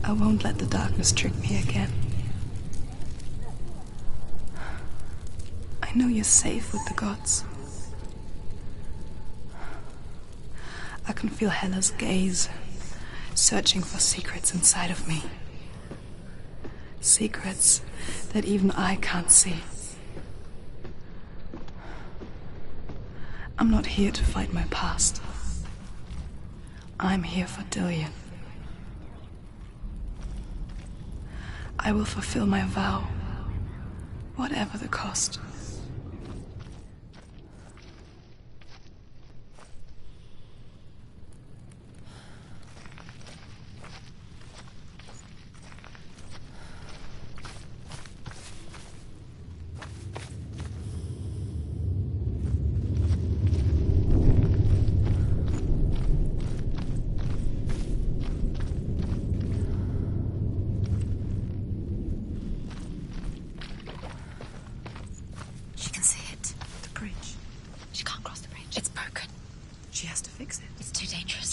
I won't let the darkness trick me again. I know you're safe with the gods. I can feel Hela's gaze, searching for secrets inside of me. Secrets that even I can't see. I'm not here to fight my past. I'm here for Dillion. I will fulfill my vow, whatever the cost.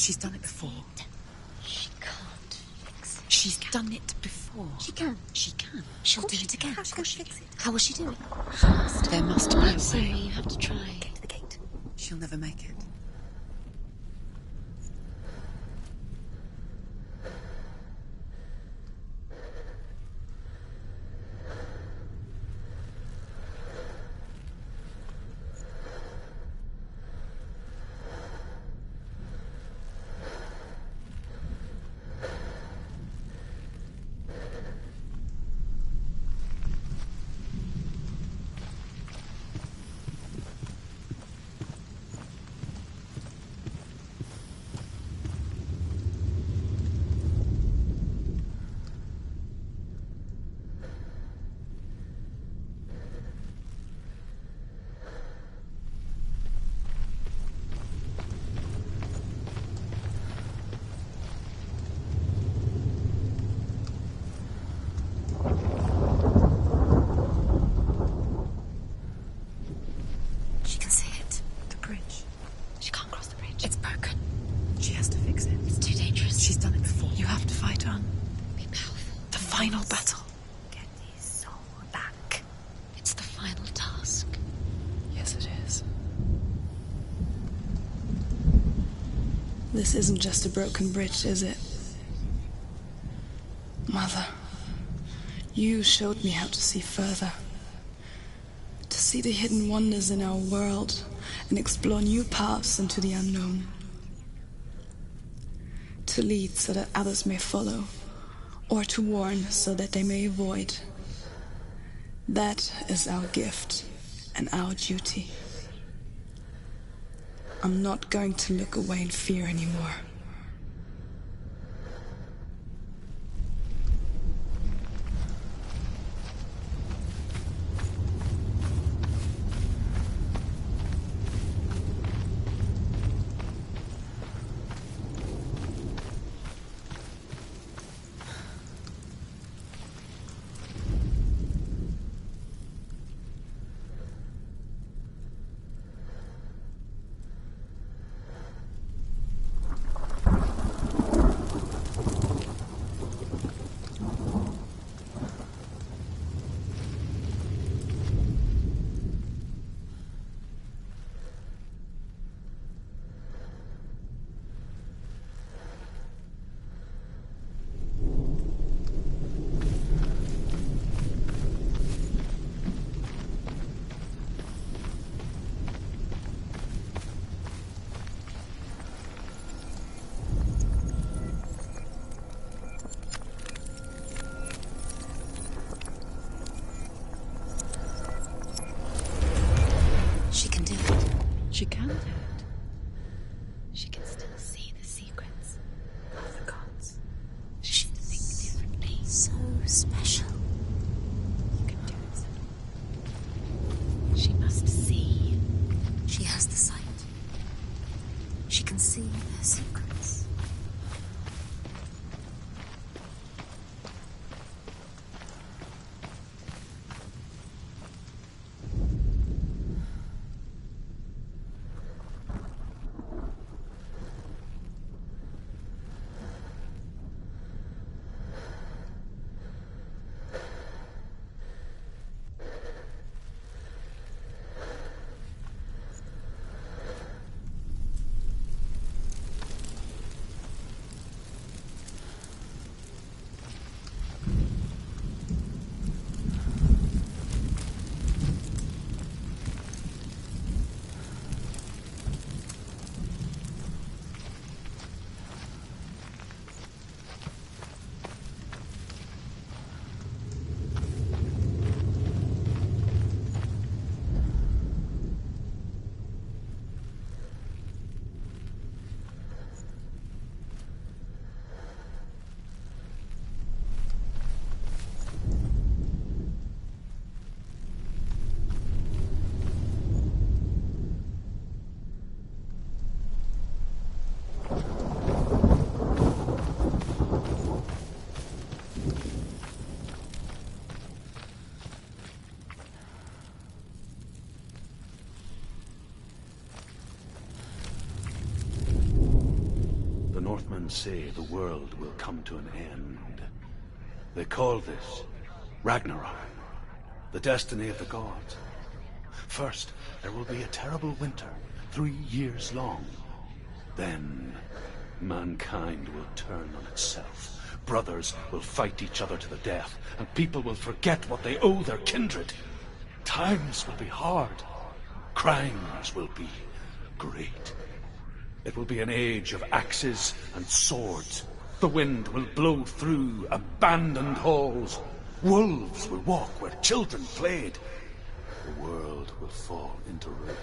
She's done it before. She can't fix it. She's done it before. She can. She can. She'll do it again. How she fix it? How will she do it? There must be a way. Sorry, you have to try. Get to the gate. She'll never make it. Final battle. Get his soul back. It's the final task. Yes, it is. This isn't just a broken bridge, is it? Mother, you showed me how to see further. To see the hidden wonders in our world and explore new paths into the unknown. To lead so that others may follow. Or to warn so that they may avoid. That is our gift and our duty. I'm not going to look away in fear anymore. She can do it. She can still see the secrets of the gods. She can think differently. So special. You can do it. She must see. She has the sight. She can see their secrets. men say the world will come to an end. They call this Ragnarok, the destiny of the gods. First, there will be a terrible winter, 3 years long. Then, mankind will turn on itself. Brothers will fight each other to the death, and people will forget what they owe their kindred. Times will be hard. Crimes will be great. It will be an age of axes and swords. The wind will blow through abandoned halls. Wolves will walk where children played. The world will fall into ruin.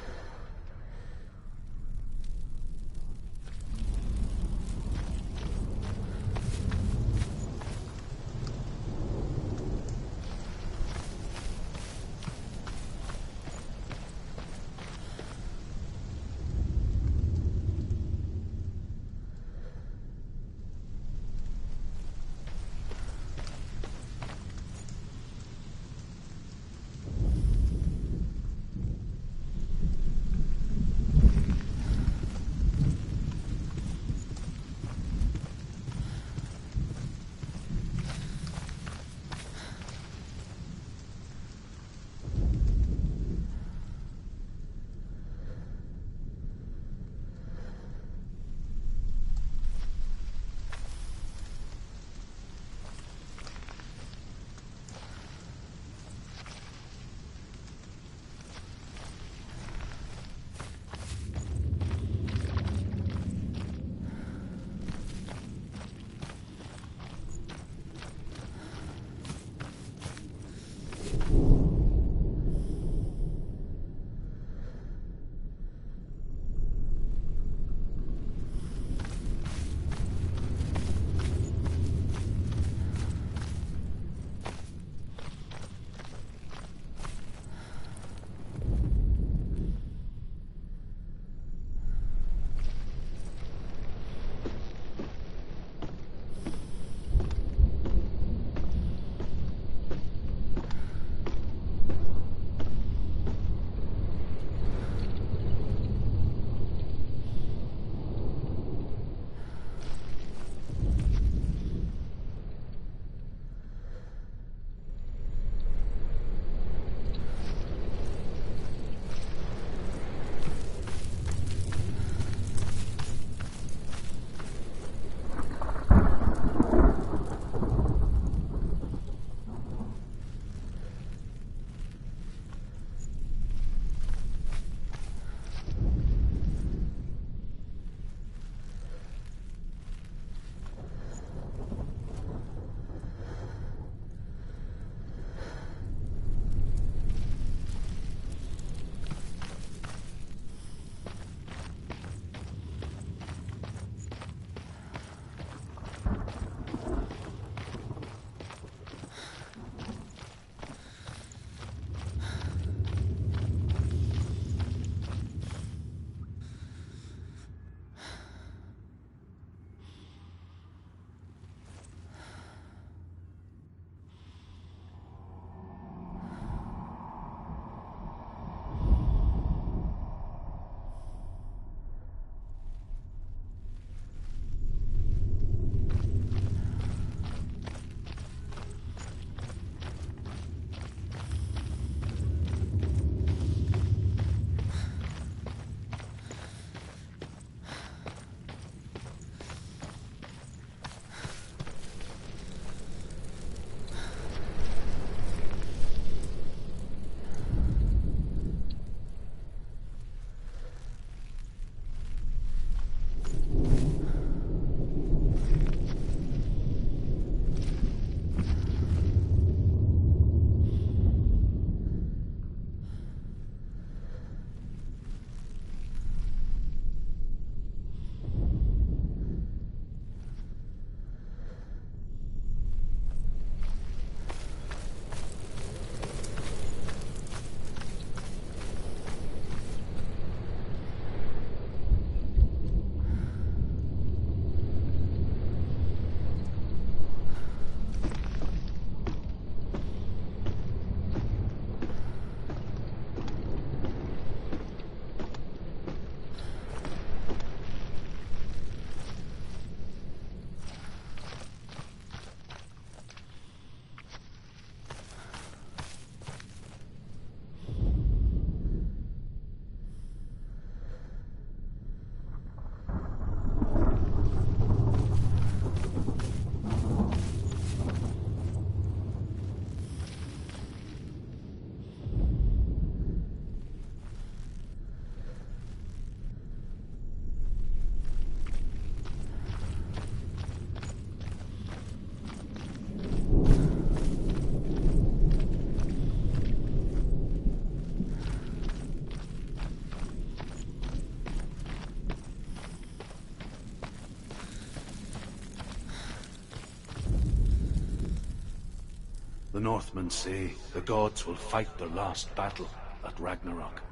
The Northmen say the gods will fight their last battle at Ragnarok.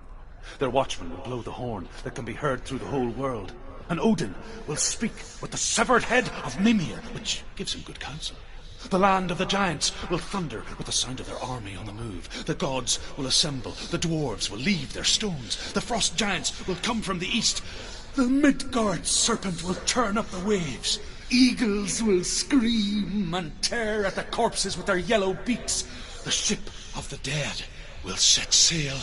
Their watchmen will blow the horn that can be heard through the whole world, and Odin will speak with the severed head of Mimir, which gives him good counsel. The land of the giants will thunder with the sound of their army on the move. The gods will assemble, the dwarves will leave their stones, the frost giants will come from the east, the Midgard serpent will turn up the waves, eagles will scream and tear at the corpses with their yellow beaks, the ship of the dead will set sail.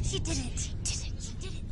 She did it. She did it. She did it.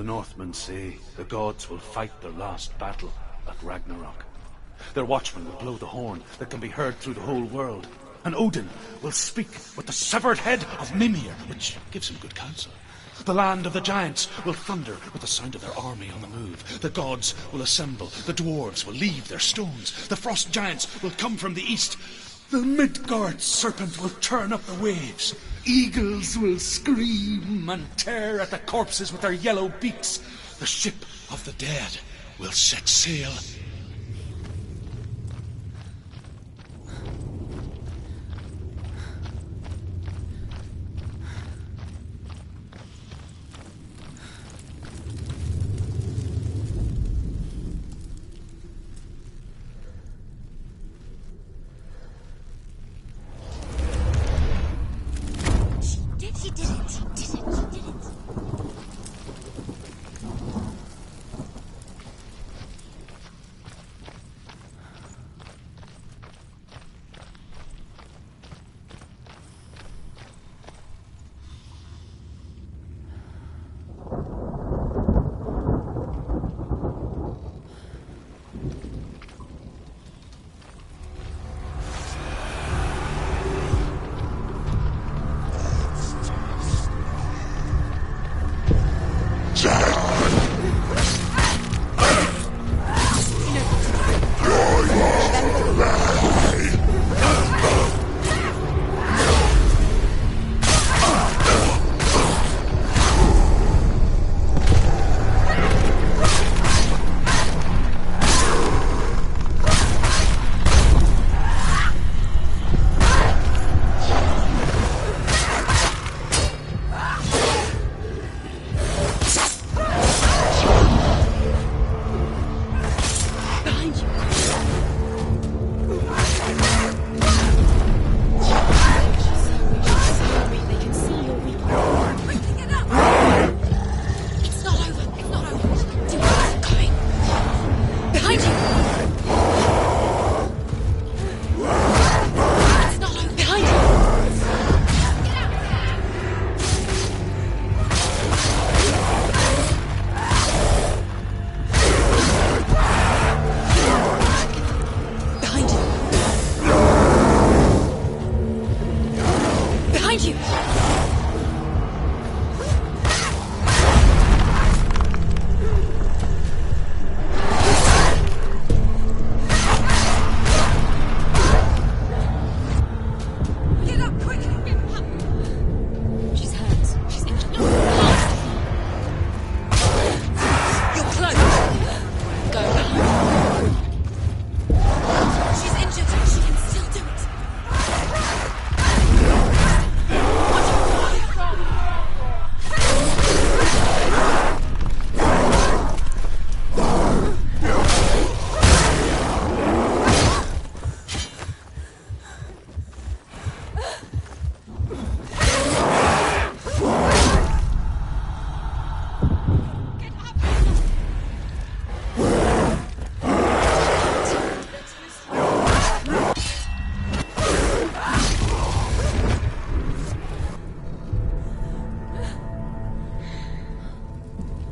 The Northmen say the gods will fight their last battle at Ragnarok. Their watchmen will blow the horn that can be heard through the whole world. And Odin will speak with the severed head of Mimir, which gives him good counsel. The land of the giants will thunder with the sound of their army on the move. The gods will assemble. The dwarves will leave their stones. The frost giants will come from the east. The Midgard serpent will turn up the waves. Eagles will scream and tear at the corpses with their yellow beaks. The ship of the dead will set sail.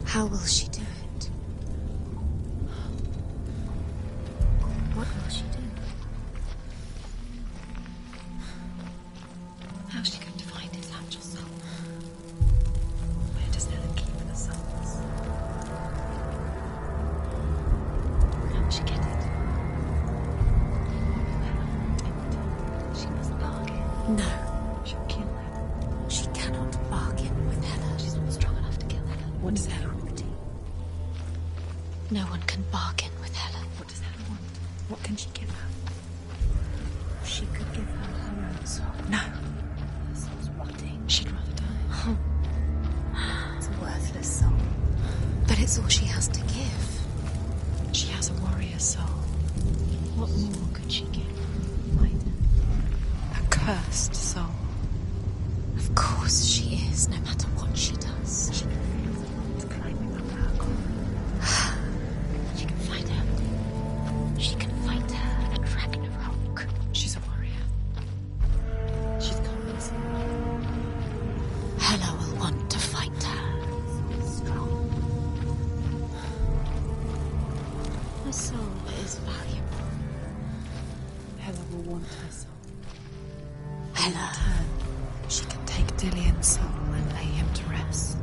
How will she do it? What will she do? How's she going to find his natural soul? Where does Helen keep the souls? How will she get it? She must bargain. No. She'll kill her. She cannot bargain with Helen. She's not strong enough to kill Helen. What does Helen want? No one can bargain with Helen. What does Helen want? What can she give her? She could give her her own soul. No. Her soul's rotting. She'd rather die. It's a worthless soul. But it's all she has to give. She has a warrior soul. What more could she give? A cursed soul. Of course she is, no matter what she does. She can feel the wind climbing up her collar. She can find her. She can find her at Ragnarok. She's a warrior. She's convincing. Hela will want to find her. Strong. will want her soul. Hella. In return, she can take Dillian's soul and lay him to rest.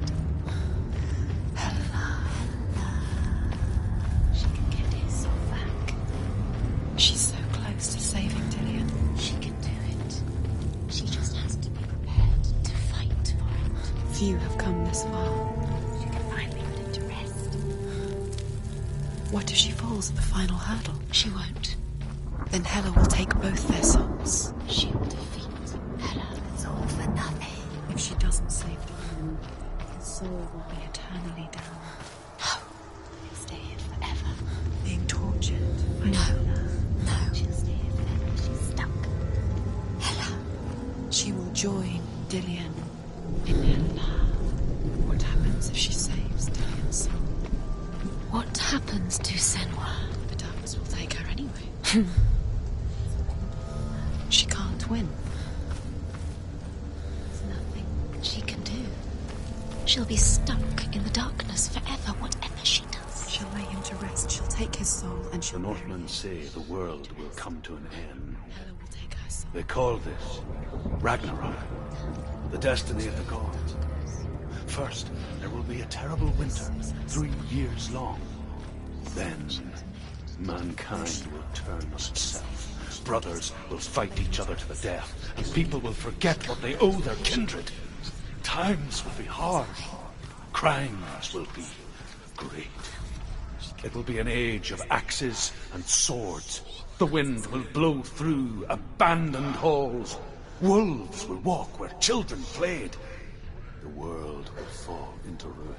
She can get his soul back. She's so close to saving Dillian. She can do it. She just has to be prepared to fight for it. Few have come this far. She can finally put it to rest. What if she falls at the final hurdle? She won't. Then Hela will take both their souls. She will defeat Hela. It's all for nothing. If she doesn't save Dillian, his soul will be eternally damned. No. He'll stay here forever. Being tortured. No. She'll stay here forever. She's stuck. Hela. She will join Dillian in Hela. What happens if she saves Dillian's soul? What happens to Senua? The darkness will take her anyway. She can't win. There's nothing she can do. She'll be stuck in the darkness forever, whatever she does. She'll lay him to rest. She'll take his soul and The she'll Northmen say the world will come to an end. Hela will take her soul. They call this Ragnarok, the destiny of the gods. First, there will be a terrible winter, 3 years long. Then, mankind will turn on itself. Brothers will fight each other to the death, and people will forget what they owe their kindred. Times will be hard. Crimes will be great. It will be an age of axes and swords. The wind will blow through abandoned halls. Wolves will walk where children played. The world will fall into ruin.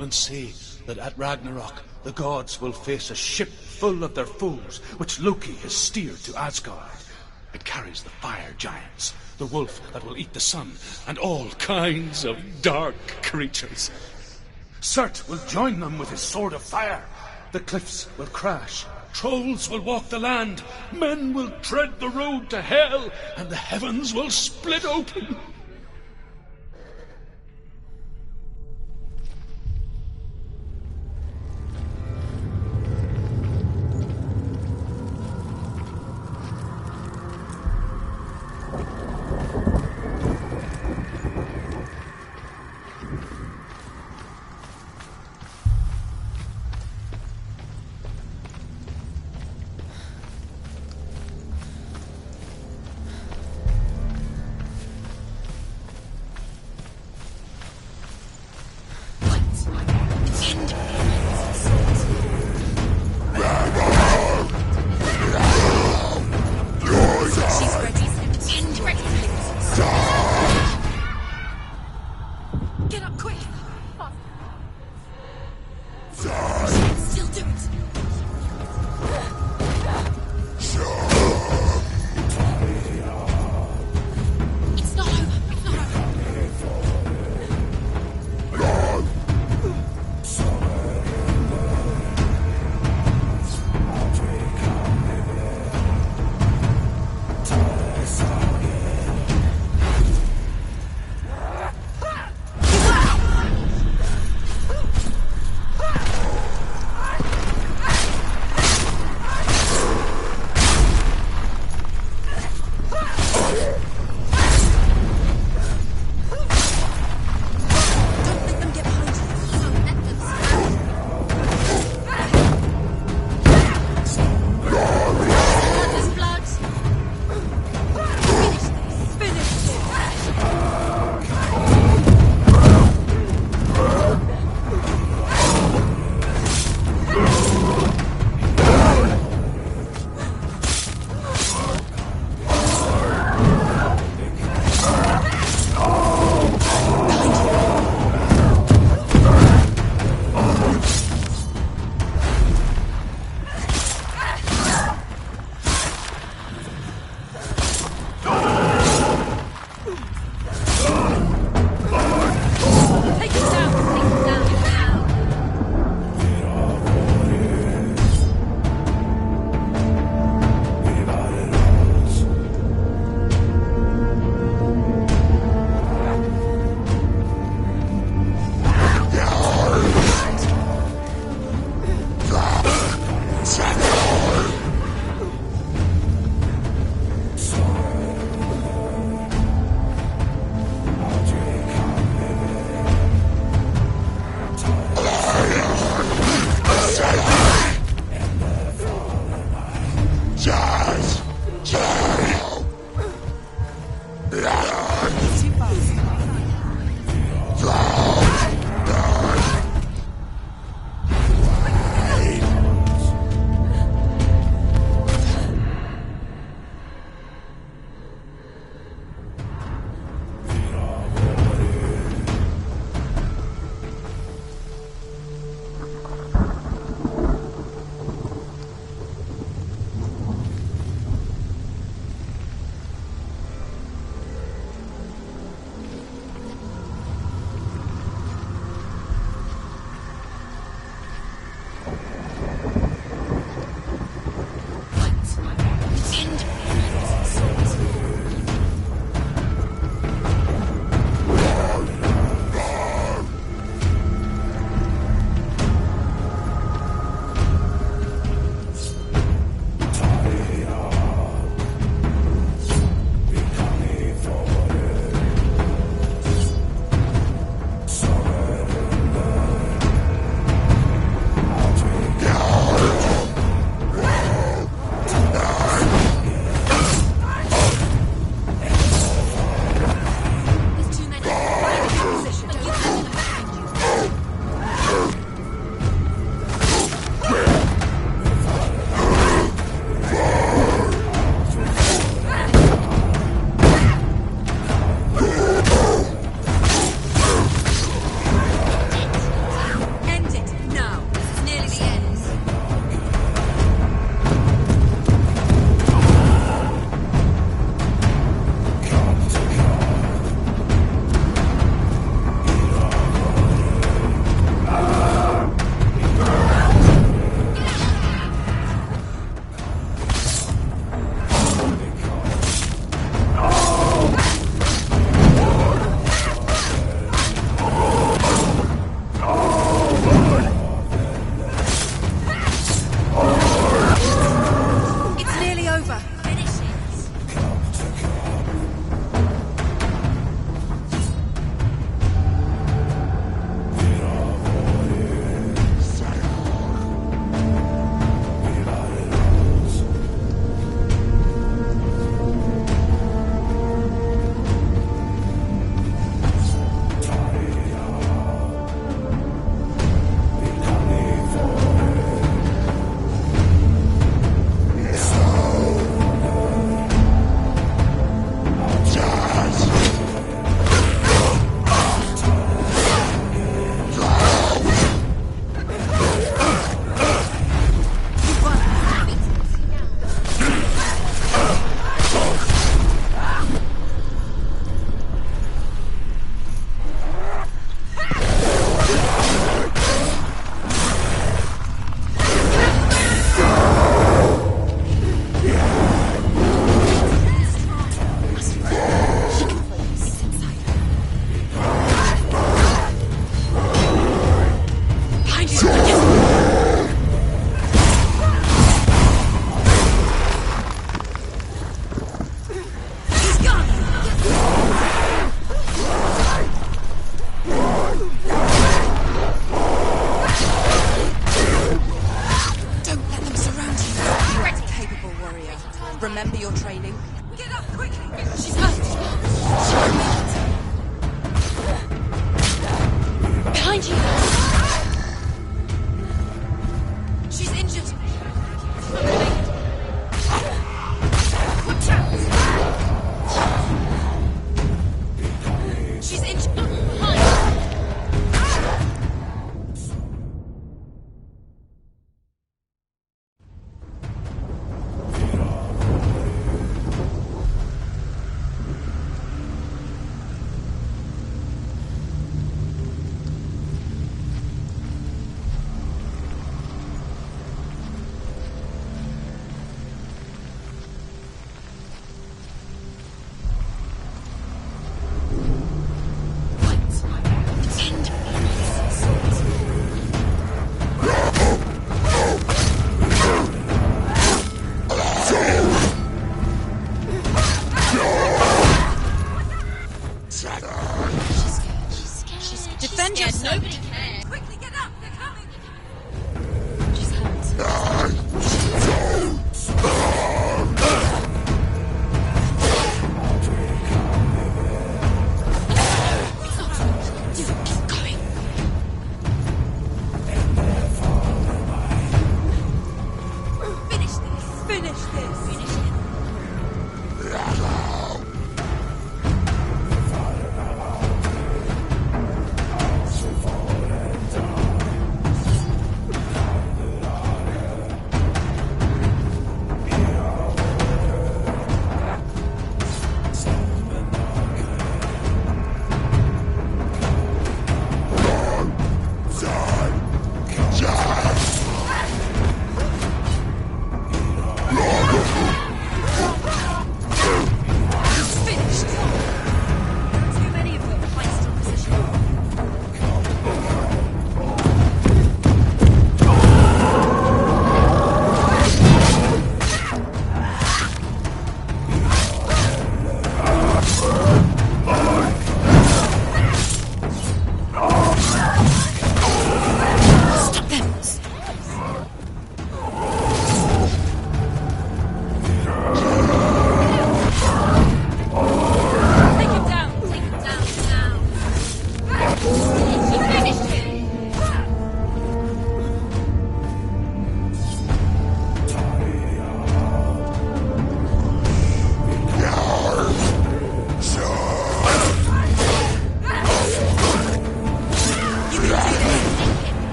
and say that at Ragnarok the gods will face a ship full of their foes, which Loki has steered to Asgard. It carries the fire giants, the wolf that will eat the sun, and all kinds of dark creatures. Surt will join them with his sword of fire. The cliffs will crash, trolls will walk the land, men will tread the road to hell, and the heavens will split open.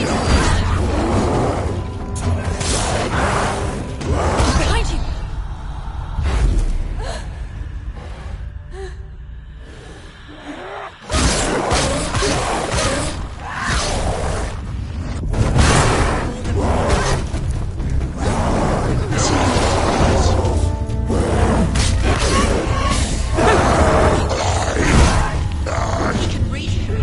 Behind you! I can read you.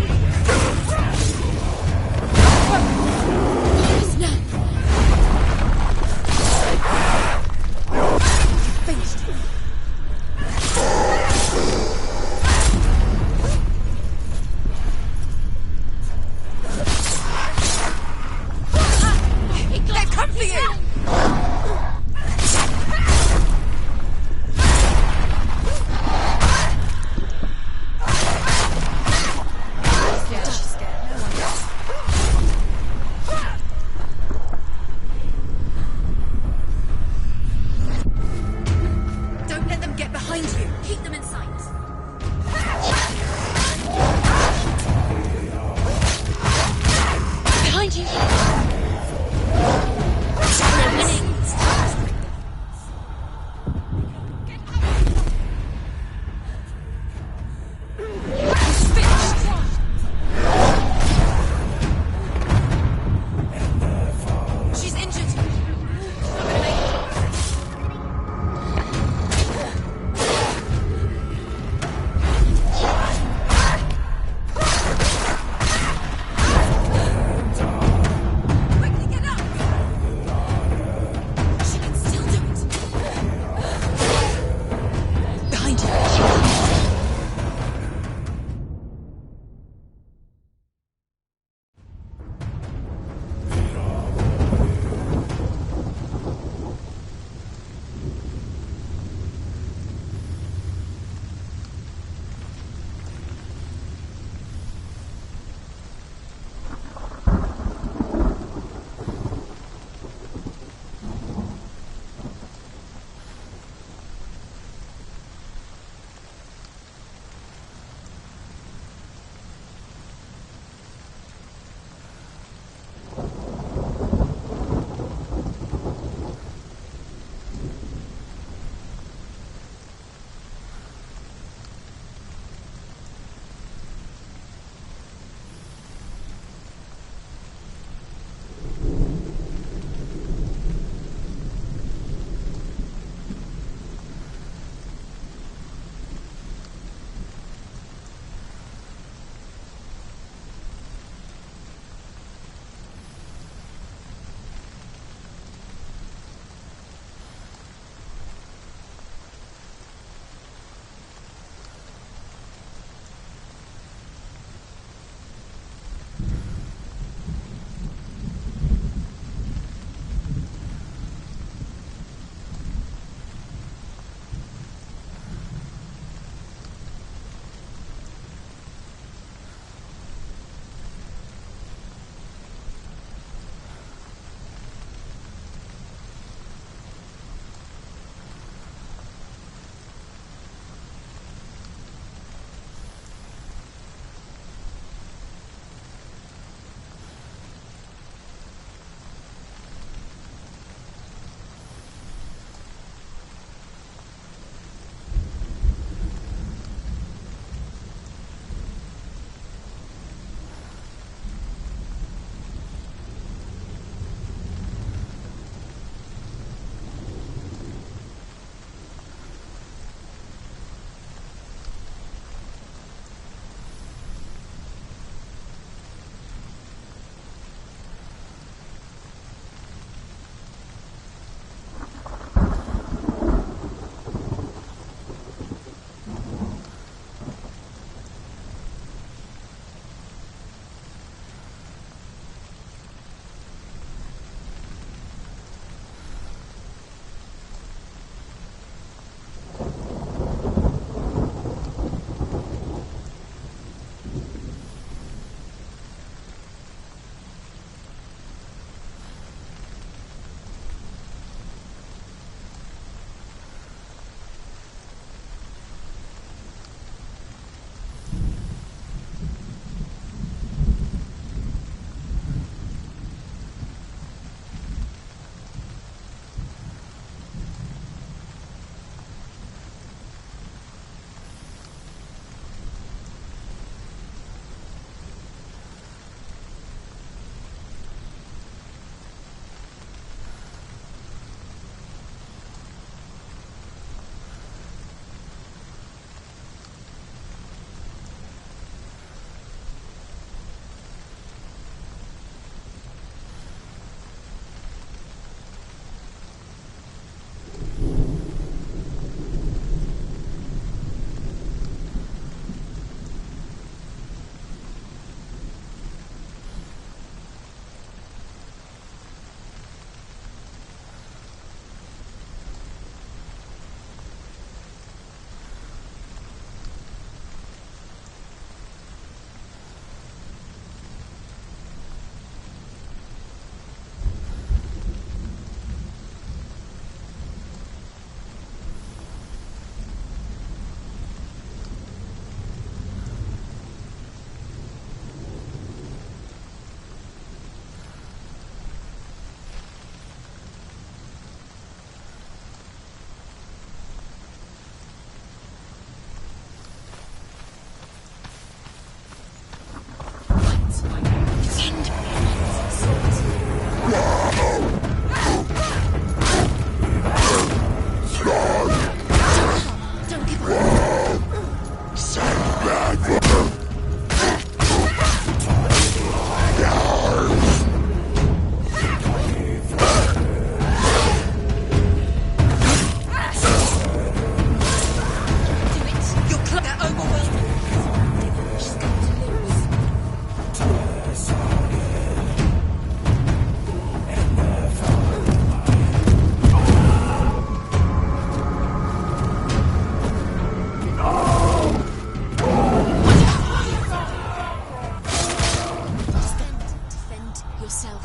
yourself.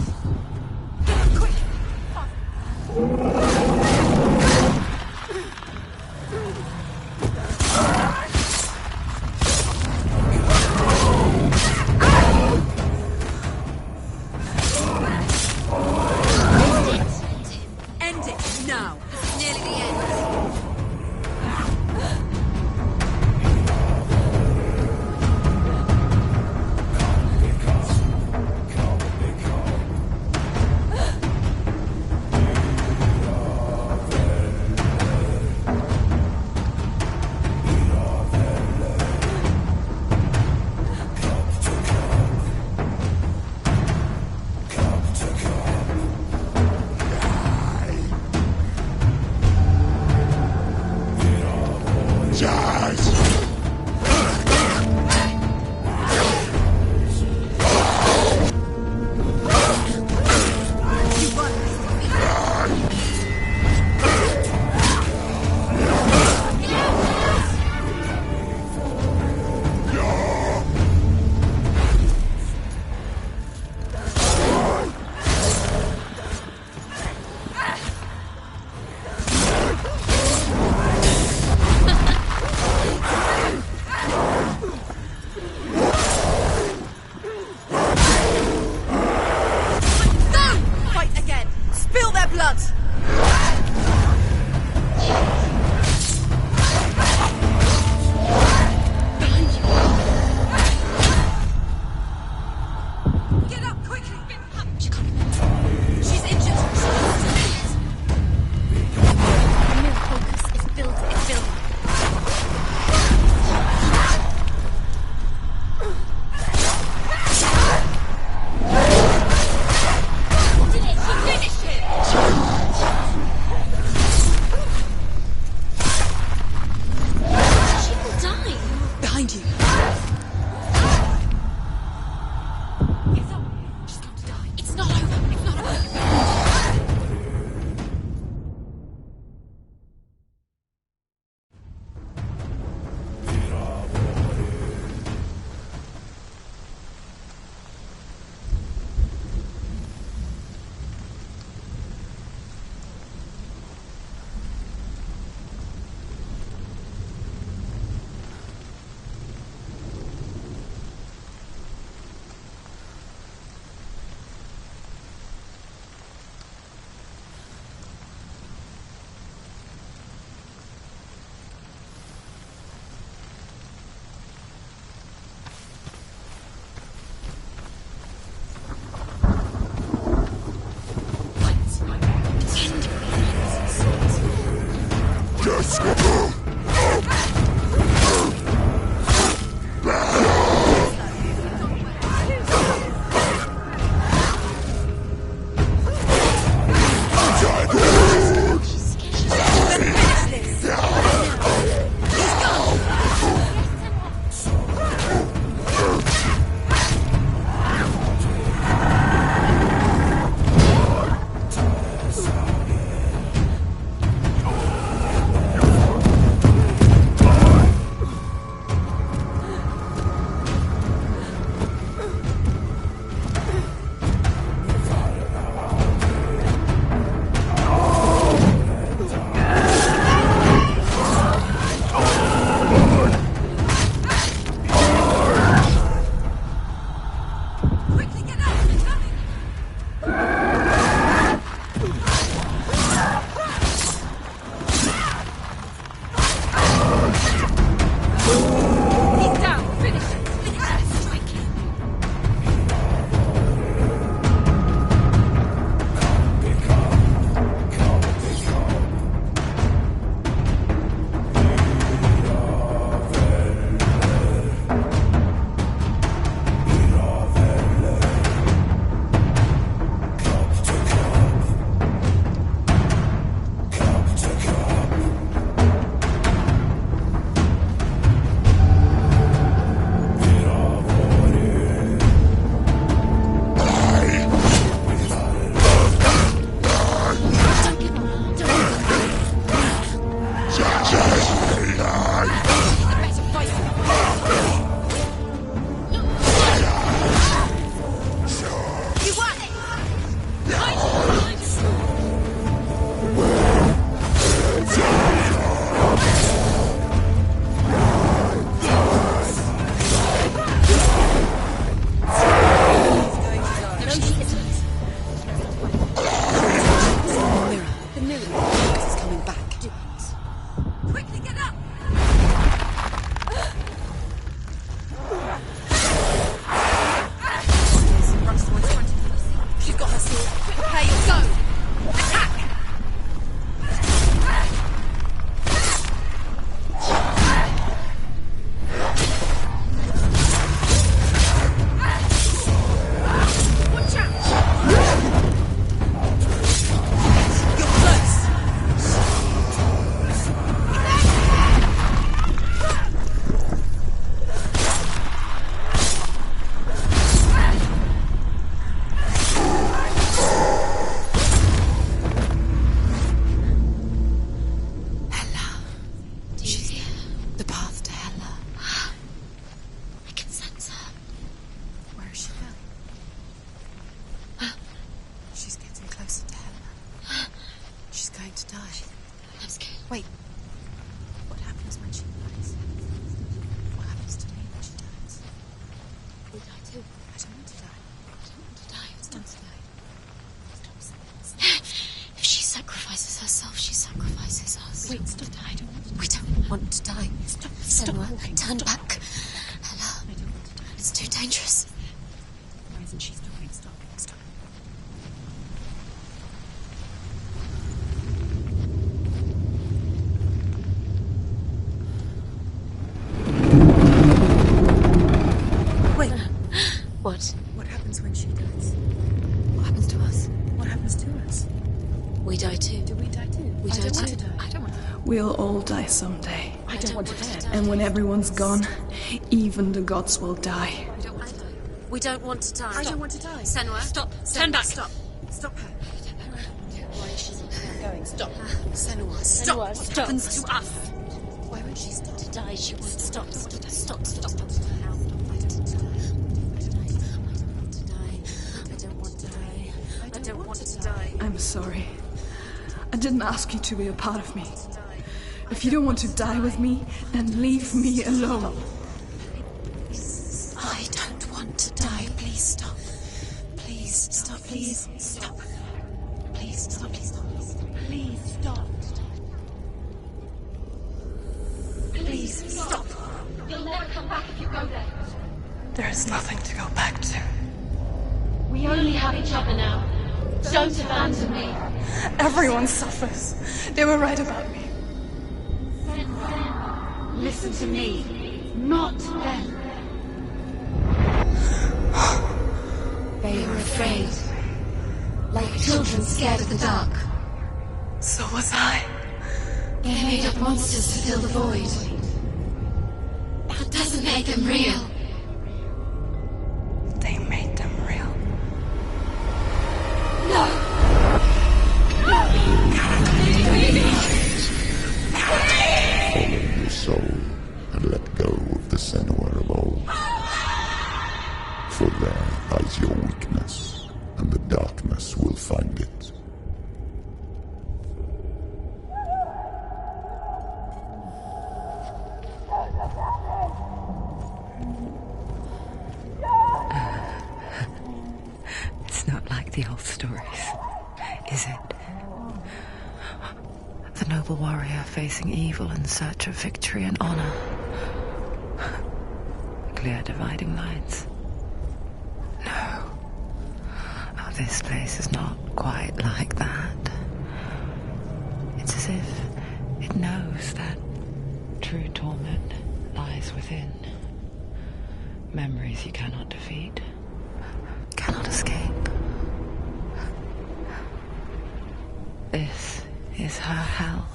Quick! End it now! This is nearly the end. to die. I'm scared. Wait. What happens when she dies? What happens to me when she dies? We die too. I don't want to die. I don't want to die. I don't want to die. If she sacrifices herself, she sacrifices us. Wait, stop. I don't want to die. We don't want to die. Stop. Senua, walking. turn Stop. back. Ella, I don't want to die. it's too dangerous. Why isn't she stopping? Stop. Wait. What? What happens when she dies? What happens to us? What happens to us? We die too. Do we die too? We I die don't too. want to die. I don't want to die. We'll all die someday. I don't want to die. And when everyone's gone, even the gods will die. I don't want to die. We don't want to die. I don't want to die. Senua, Stop. Turn back. Stop. Stop her. Why is she Going. Stop. Senua, Stop. What stop. happens to us? Why won't she stop to die? She won't stop. Stop. I don't want to die. I'm sorry. I didn't ask you to be a part of me. If you don't want to die with me, then leave me alone. I don't want to die. Please stop. Please stop. Please stop. Please stop. Please stop. Please stop. Please stop. You'll never come back if you go there. There is nothing to go back to. We only have each other now. Don't abandon me. Everyone suffers. They were right about me. Listen to me, not them. They were afraid. Like children scared of the dark. So was I. They made up monsters to fill the void. That doesn't make them real. They made them real. No! Follow your soul and let go of the Senua of old. For there lies your weakness, and the darkness will find it. It's not like the old stories, is it? The noble warrior facing evil in search of victory and honor. Clear dividing lines. No. Oh, this place is not quite like that. It's as if it knows that true torment lies within. Memories you cannot defeat, cannot escape. This is her hell.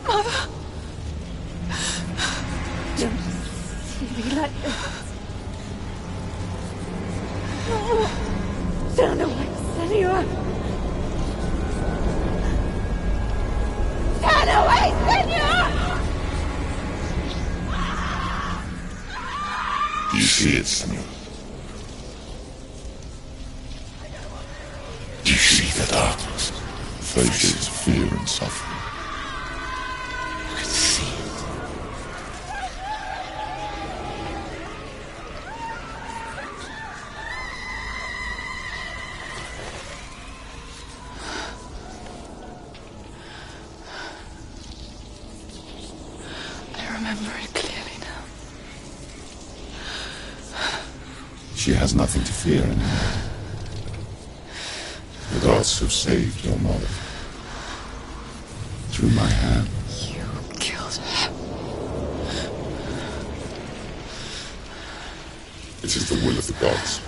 Mother! Don't see me like this. Turn away, Senua. Turn away, Senua! Do you see it, Senua? Do you see the darkness? Faces of fear and suffering. I can see it. I remember it clearly now. She has nothing to fear anymore. The gods have saved your mother. Through my hand. You killed her. It is the will of the gods.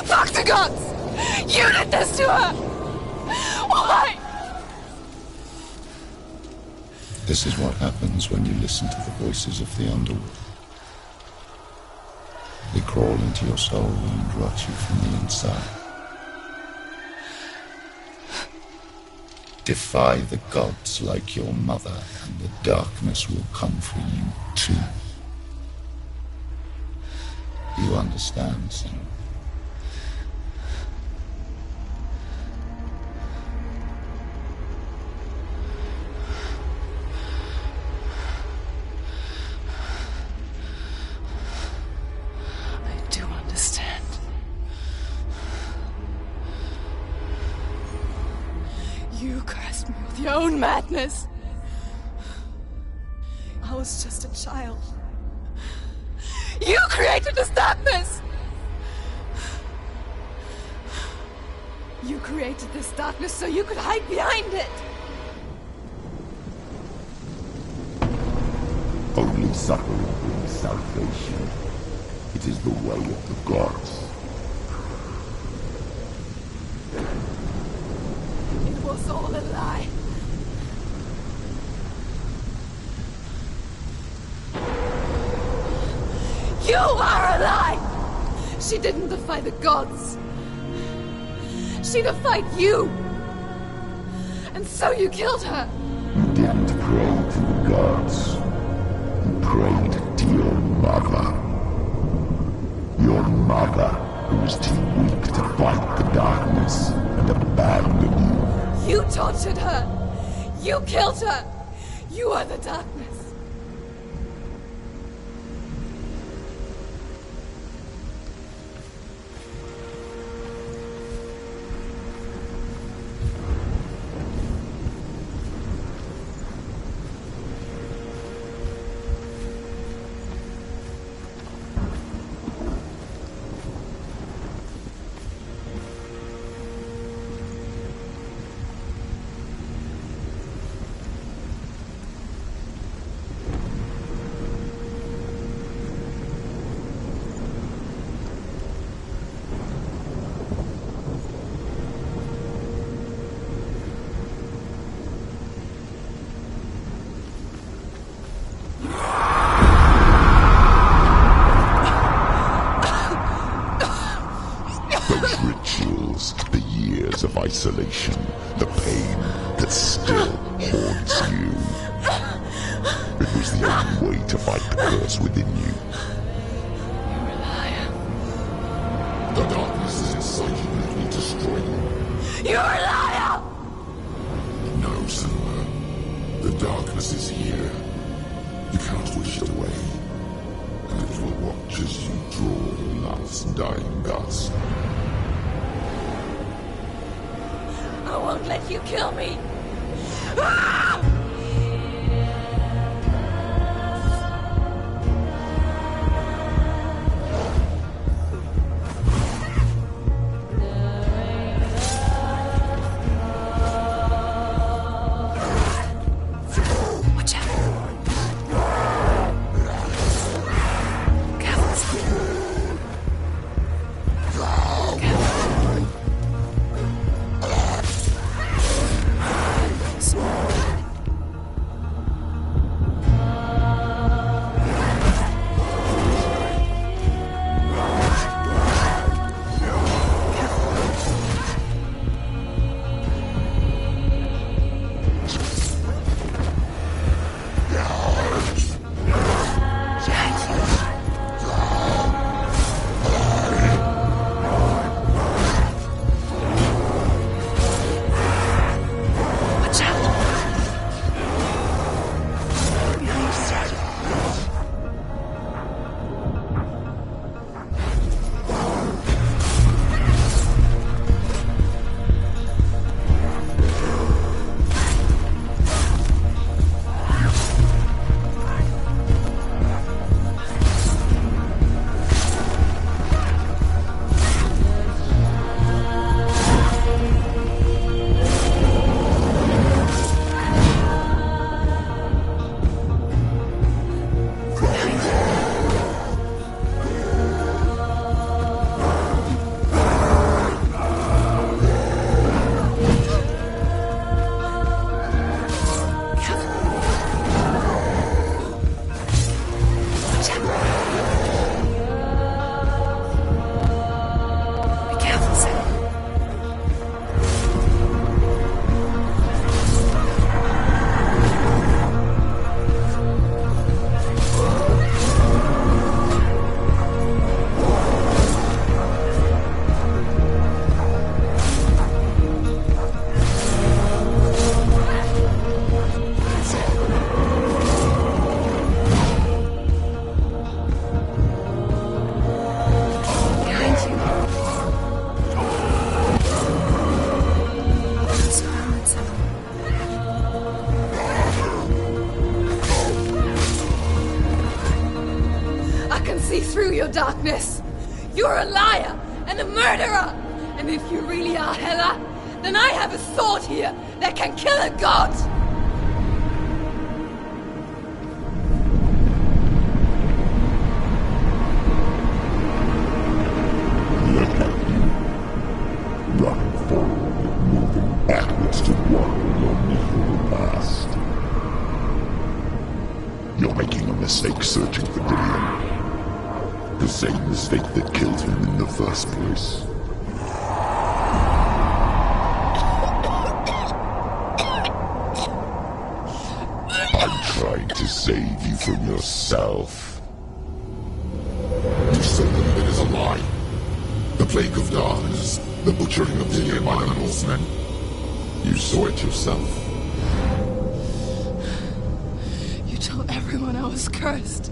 Fuck the gods! You did this to her! Why? This is what happens when you listen to the voices of the underworld. They crawl into your soul and rot you from the inside. Defy the gods like your mother, and the darkness will come for you too. Do you understand, Senua? I do understand. You cursed me with your own madness. I was just a child. You created this darkness! You created this darkness so you could hide behind it! Only suffering brings salvation. It is the way of the gods. It was all a lie. You are a lie! She didn't defy the gods. She defied you! And so you killed her! You didn't pray to the gods. You prayed to your mother. Your mother, who was too weak to fight the darkness and abandoned you. You tortured her! You killed her! You are the darkness! Of isolation, the pain that still haunts you. It was the only way to fight the curse within you. You're a liar. The darkness is inside you and it will destroy you. You're a liar! No, Senua. The darkness is here. You cannot wish it away. And it will watch as you draw the last dying gasp. I won't let you kill me! Ah! Watch out. Careful. true, your darkness. You're a liar and a murderer. And if you really are Hela, then I have a sword here that can kill a god. Look at you. Running forward and moving backwards to wallow your miserable past. You're making a mistake searching for Dillion. The same mistake that killed him in the first place. I'm trying to save you from yourself. You said that it is a lie. The plague of darkness, the butchering of Dillion by the Northmen. You saw it yourself. You told everyone I was cursed.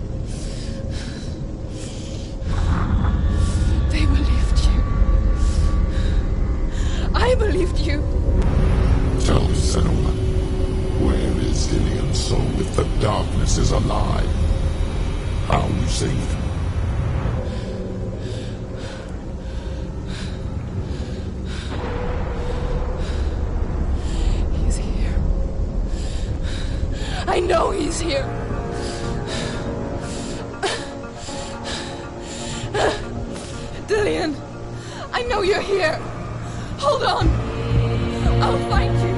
They believed you. I believed you. Tell me, Senua, where is Dillion's soul if the darkness is alive? How you saved him? He's here. I know he's here. Dillion, I know you're here. Hold on. I'll find you.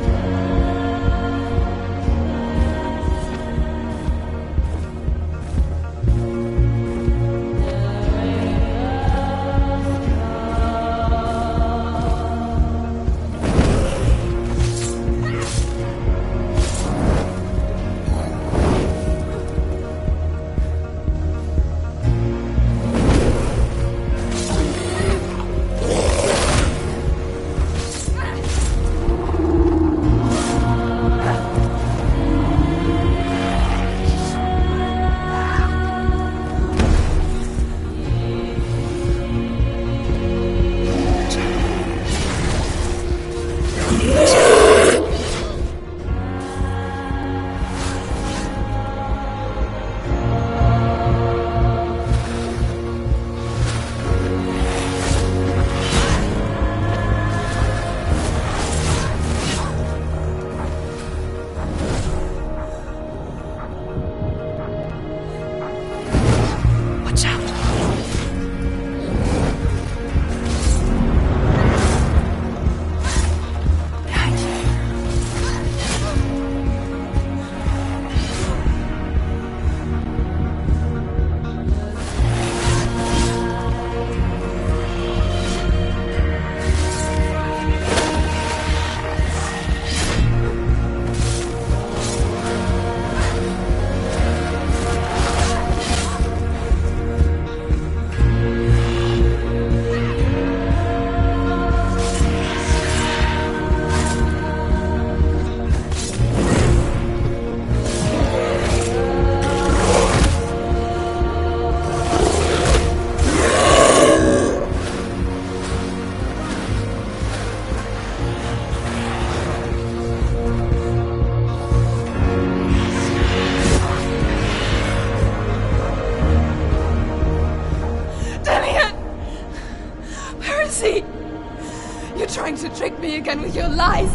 Trying to trick me again with your lies.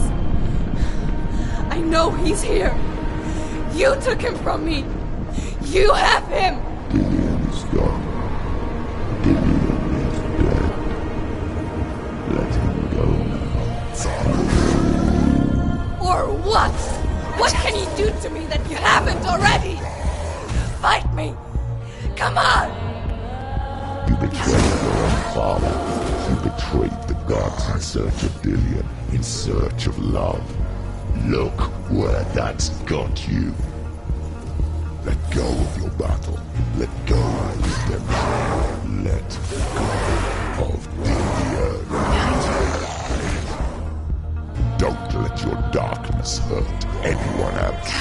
I know he's here. You took him from me. You have him. Dillion is gone. Dillion is dead. Let him go now. Or what? What can you do to me that you haven't already? Fight me. Come on. You betrayed your own father. You betrayed the gods in search of Dillion, in search of love. Look where that's got you. Let go of your battle. Let go of redemption. Let go of Dillion. Don't let your darkness hurt anyone else.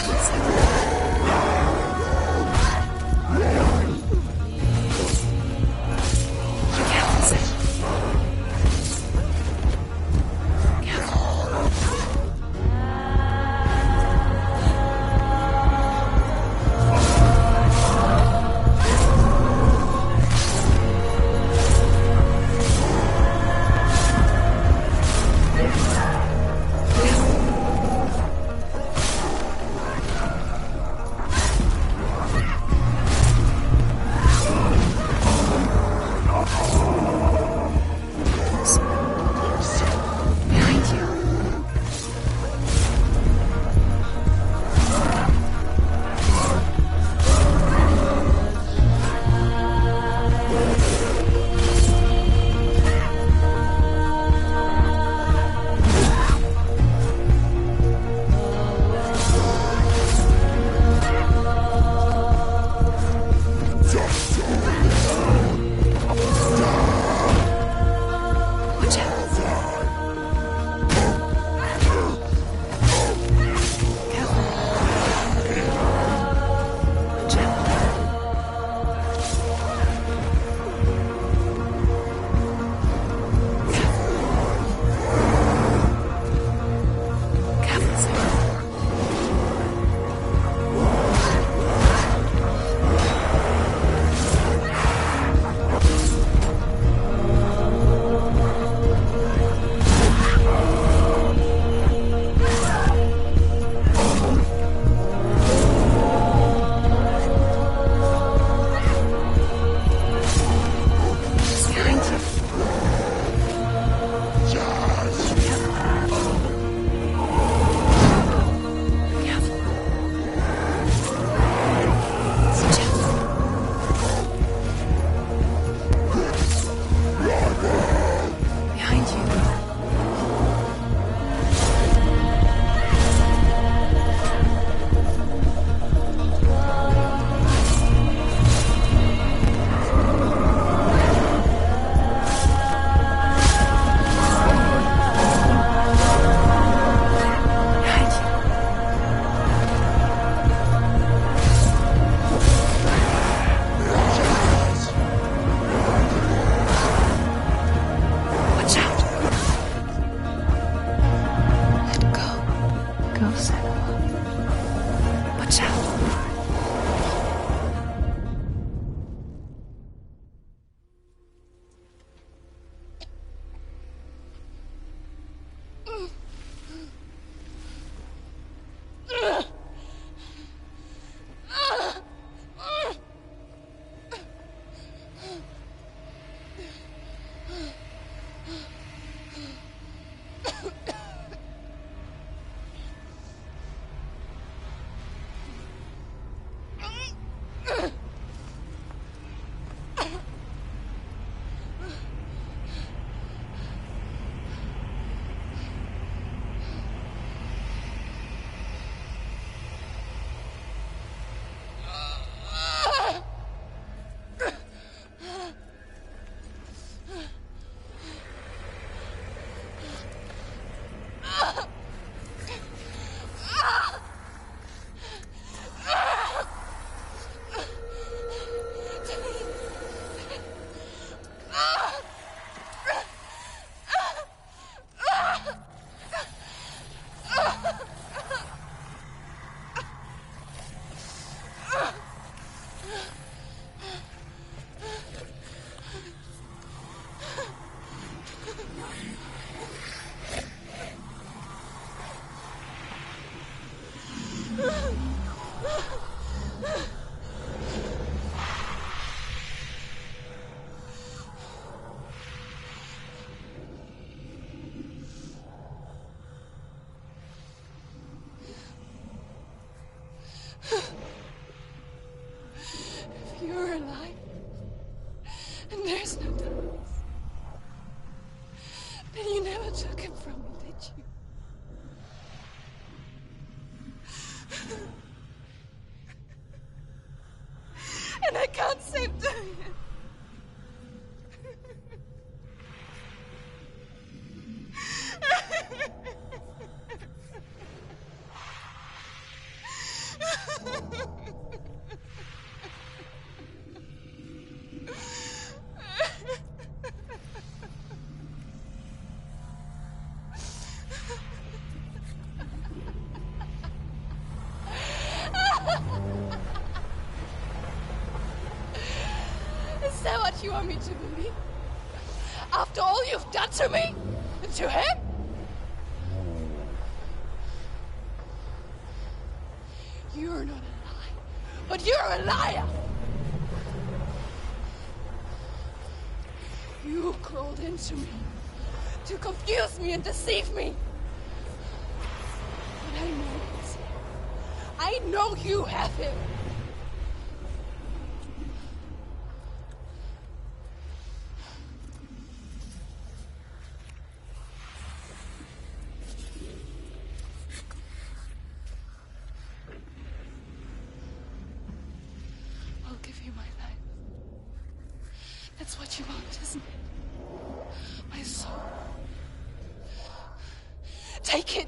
If you're alive, and there's no doubt, then you never took him from me, did you? And I can't save doing it. Is that what you want me to believe? After all you've done to me? And to him? You're not a lie, but you're a liar! You crawled into me to confuse me and deceive me. But I know it. I know you have him. I'll give you my life. That's what you want, isn't it? My soul. Take it.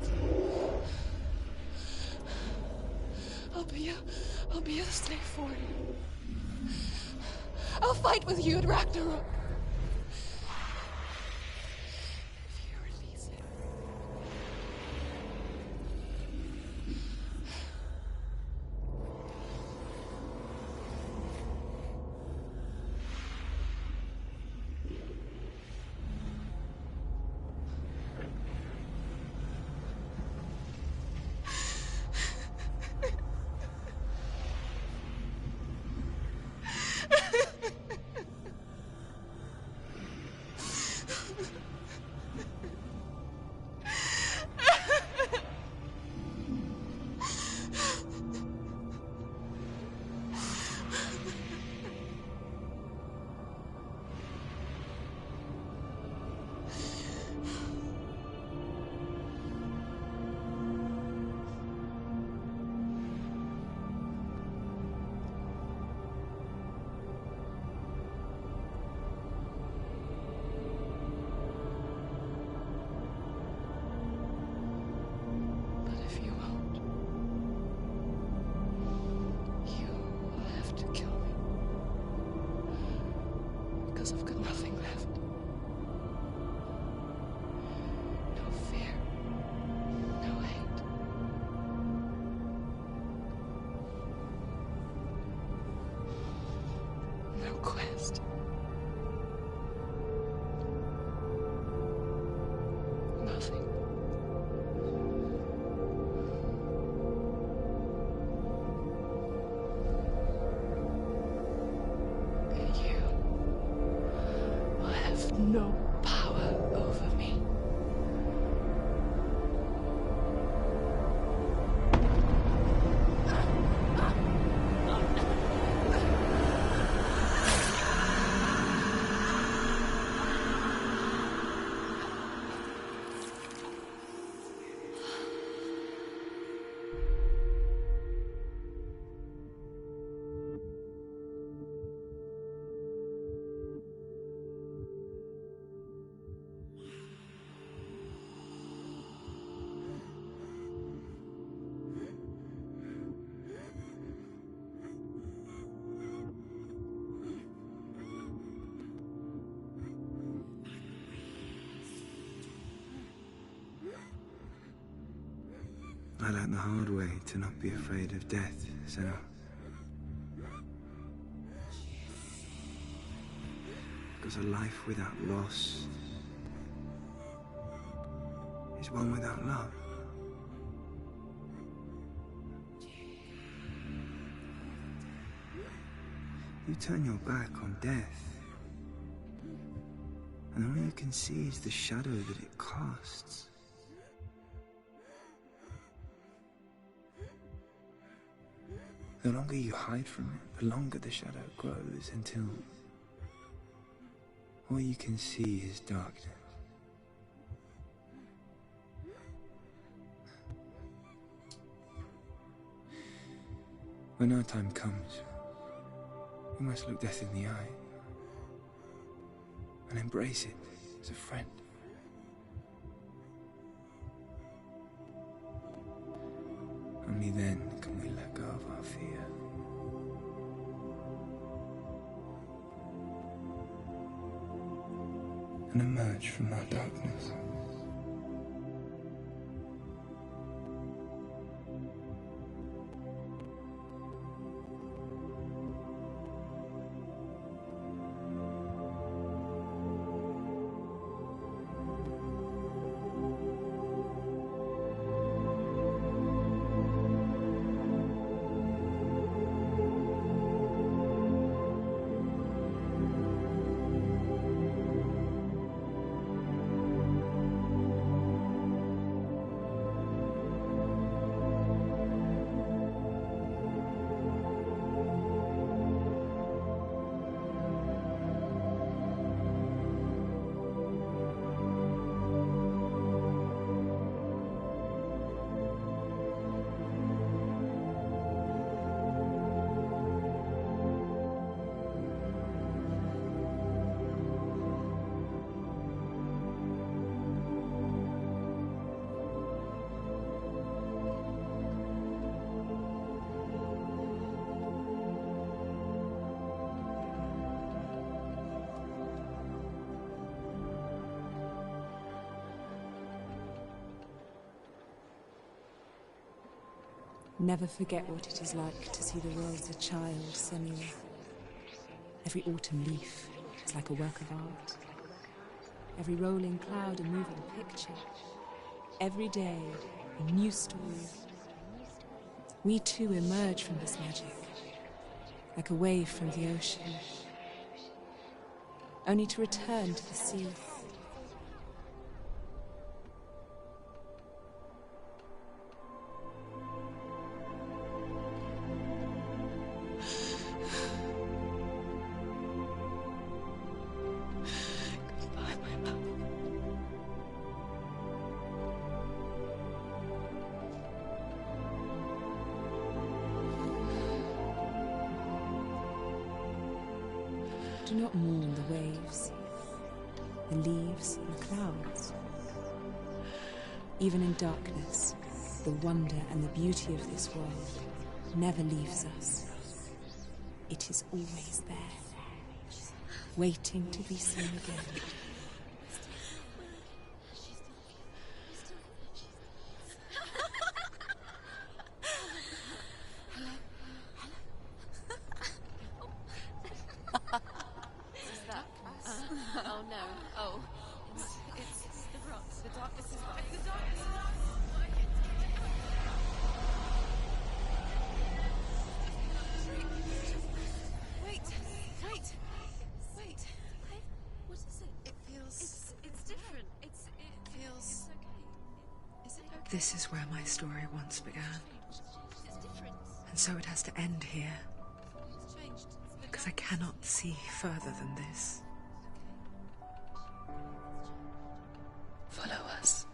I'll be a slave for you. I'll fight with you at Ragnarok. If you release it. I've got nothing left. No fear. No hate. No quest. Nothing. No power over me. I learned the hard way to not be afraid of death, Senua. Because a life without loss is one without love. You turn your back on death, and all you can see is the shadow that it casts. The longer you hide from it, the longer the shadow grows until all you can see is darkness. When our time comes, we must look death in the eye and embrace it as a friend. Only then can we let go of our fear. And emerge from our darkness. Never forget what it is like to see the world as a child, Senua. Every autumn leaf is like a work of art. Every rolling cloud a moving picture. Every day a new story. We too emerge from this magic, like a wave from the ocean, only to return to the sea. Do not mourn the waves, the leaves and the clouds. Even in darkness, the wonder and the beauty of this world never leaves us. It is always there, waiting to be seen again. Oh no. Oh. It's the rocks. The darkness is back. The darkness is back. Wait. What is it? It feels... It's different. It feels... okay. Is it okay? This is where my story once began. It's different. And so it has to end here. It's changed. Because I cannot see further than this. Follow us.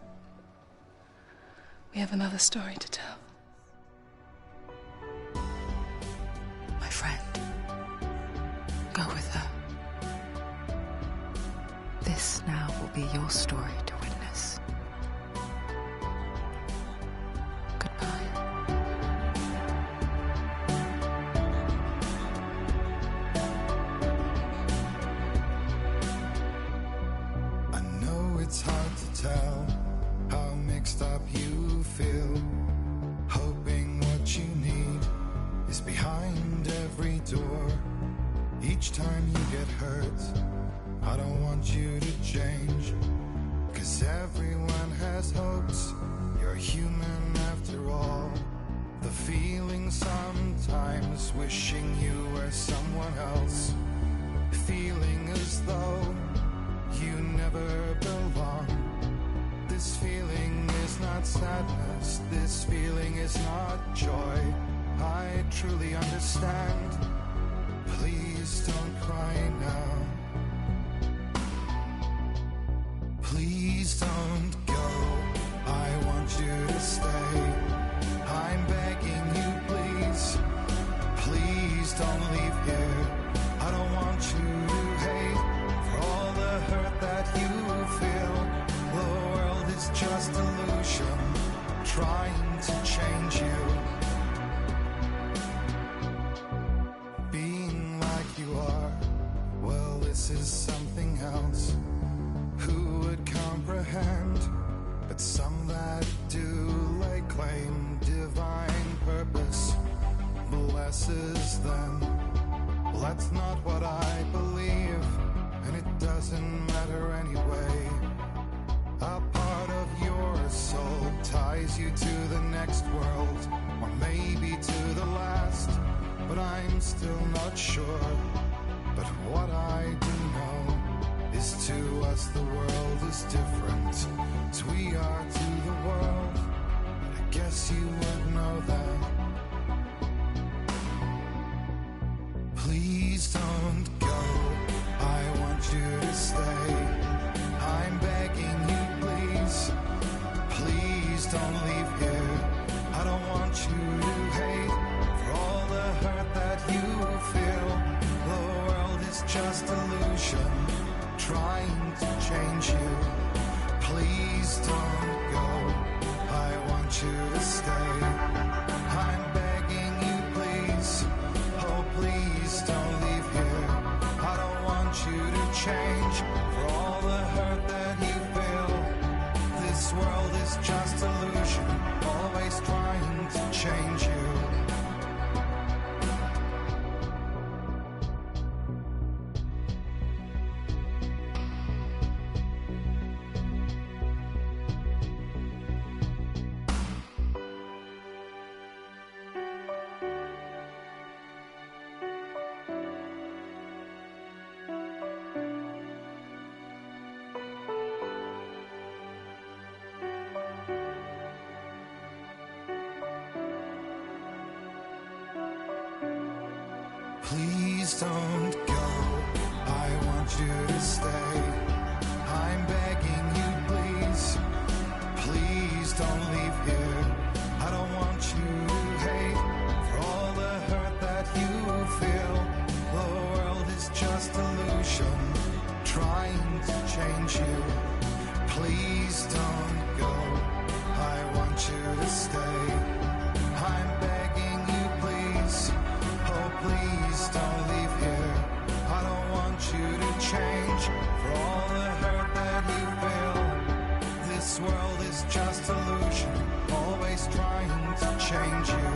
We have another story to tell. My friend, go with her. This now will be your story to witness. Goodbye. I know it's hard to tell how mixed up you feel, hoping what you need is behind every door. Each time you get hurt, I don't want you to change, 'cause everyone has hopes. You're human after all. The feeling sometimes wishing you were someone someone else, feeling as though you never belong. This feeling is not sadness, this feeling is not joy. I truly understand. Please don't cry now. Please don't go, I want you to stay. I'm begging you, please. Please don't leave here. I don't want you to hate for all the hurt that you feel. The world is just illusion, trying to change you. Being like you are, well, this is something else. Who would comprehend? But some that do lay claim divine purpose blesses them. Well, that's not what I believe, and it doesn't matter anyway. A part of your soul ties you to the next world, or maybe to the last, but I'm still not sure. But what I do know is to us the world is different as we are to the world. I guess you would know that. Please don't go, I want you to stay. I'm begging you, please. Please don't leave here. I don't want you to hate for all the hurt that you feel. The world is just illusion, trying to change you. Please don't go, I want you to stay. I'm begging you, please. Oh, please don't leave here. I don't want you to change for all the hurt that you feel. This world is just illusion, always trying to change you. Please don't go, I want you to stay. I'm begging you, please. Please don't leave here. I don't want you to hate for all the hurt that you feel. The world is just illusion, trying to change you. Please don't go, I want you to stay. I'm begging you, please. Oh, please don't leave here. I don't want you to change for all the hurt that you feel. This world is just illusion, always trying to change you.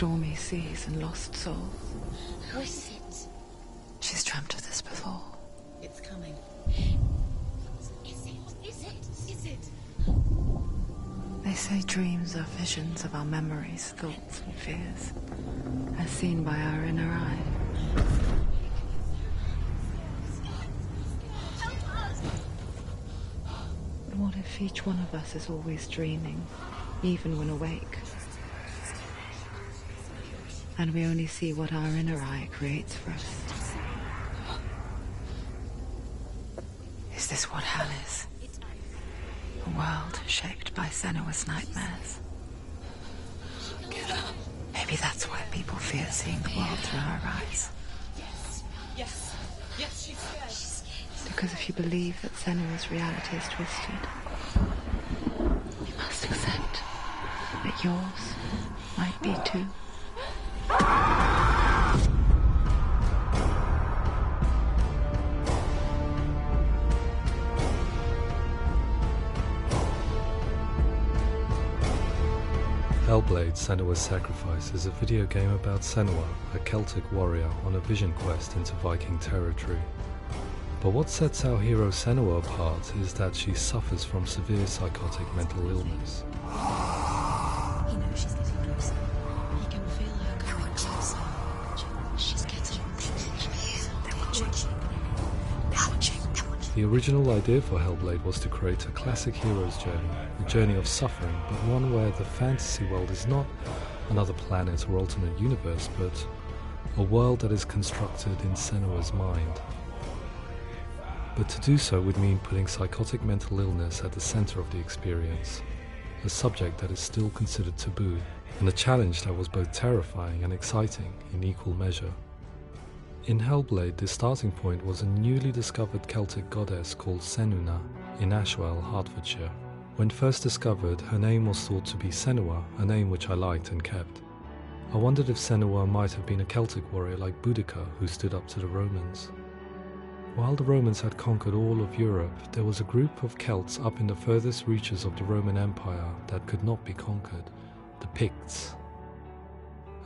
stormy seas and lost souls. Who is it? She's dreamt of this before. It's coming. Is it? They say dreams are visions of our memories, thoughts and fears, as seen by our inner eye. But what if each one of us is always dreaming, even when awake? And we only see what our inner eye creates for us. Is this what hell is? A world shaped by Senua's nightmares. Maybe that's why people fear seeing the world through our eyes. Yes, she's scared. Because if you believe that Senua's reality is twisted, you must accept that yours might be too. Hellblade: Senua's Sacrifice is a video game about Senua, a Celtic warrior on a vision quest into Viking territory. But what sets our hero Senua apart is that she suffers from severe psychotic mental illness. He knows she's getting closer. He can feel her coming closer. She's getting closer. They're watching. The original idea for Hellblade was to create a classic hero's journey, a journey of suffering, but one where the fantasy world is not another planet or alternate universe, but a world that is constructed in Senua's mind. But to do so would mean putting psychotic mental illness at the center of the experience, a subject that is still considered taboo, and a challenge that was both terrifying and exciting in equal measure. In Hellblade, the starting point was a newly discovered Celtic goddess called Senua in Ashwell, Hertfordshire. When first discovered, her name was thought to be Senua, a name which I liked and kept. I wondered if Senua might have been a Celtic warrior like Boudica who stood up to the Romans. While the Romans had conquered all of Europe, there was a group of Celts up in the furthest reaches of the Roman Empire that could not be conquered, the Picts.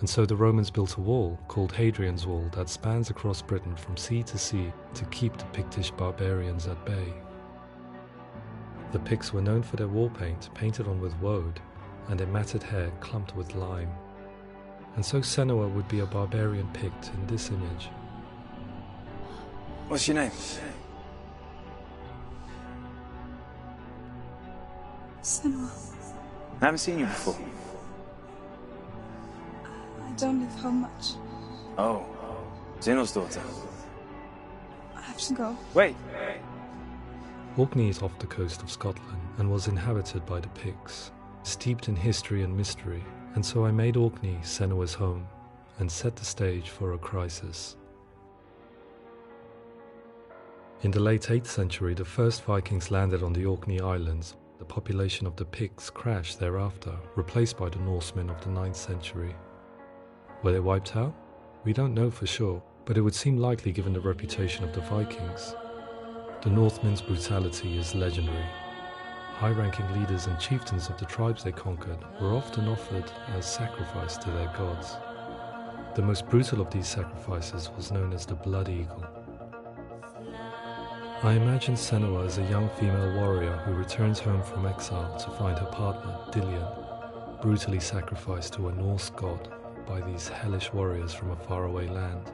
And so the Romans built a wall, called Hadrian's Wall, that spans across Britain from sea to sea to keep the Pictish barbarians at bay. The Picts were known for their war paint, painted on with woad, and their matted hair clumped with lime. And so Senua would be a barbarian Pict in this image. What's your name? Senua. I haven't seen you before. I don't live home much. Oh, Zeno's daughter. I have to go. Wait. Orkney is off the coast of Scotland and was inhabited by the Picts, steeped in history and mystery, and so I made Orkney Senua's home and set the stage for a crisis. In the late 8th century, the first Vikings landed on the Orkney Islands. The population of the Picts crashed thereafter, replaced by the Norsemen of the 9th century. Were they wiped out? We don't know for sure, but it would seem likely given the reputation of the Vikings. The Northmen's brutality is legendary. High-ranking leaders and chieftains of the tribes they conquered were often offered as sacrifice to their gods. The most brutal of these sacrifices was known as the Blood Eagle. I imagine Senua as a young female warrior who returns home from exile to find her partner, Dillion, brutally sacrificed to a Norse god by these hellish warriors from a faraway land.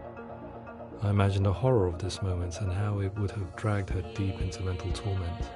I imagine the horror of this moment and how it would have dragged her deep into mental torment.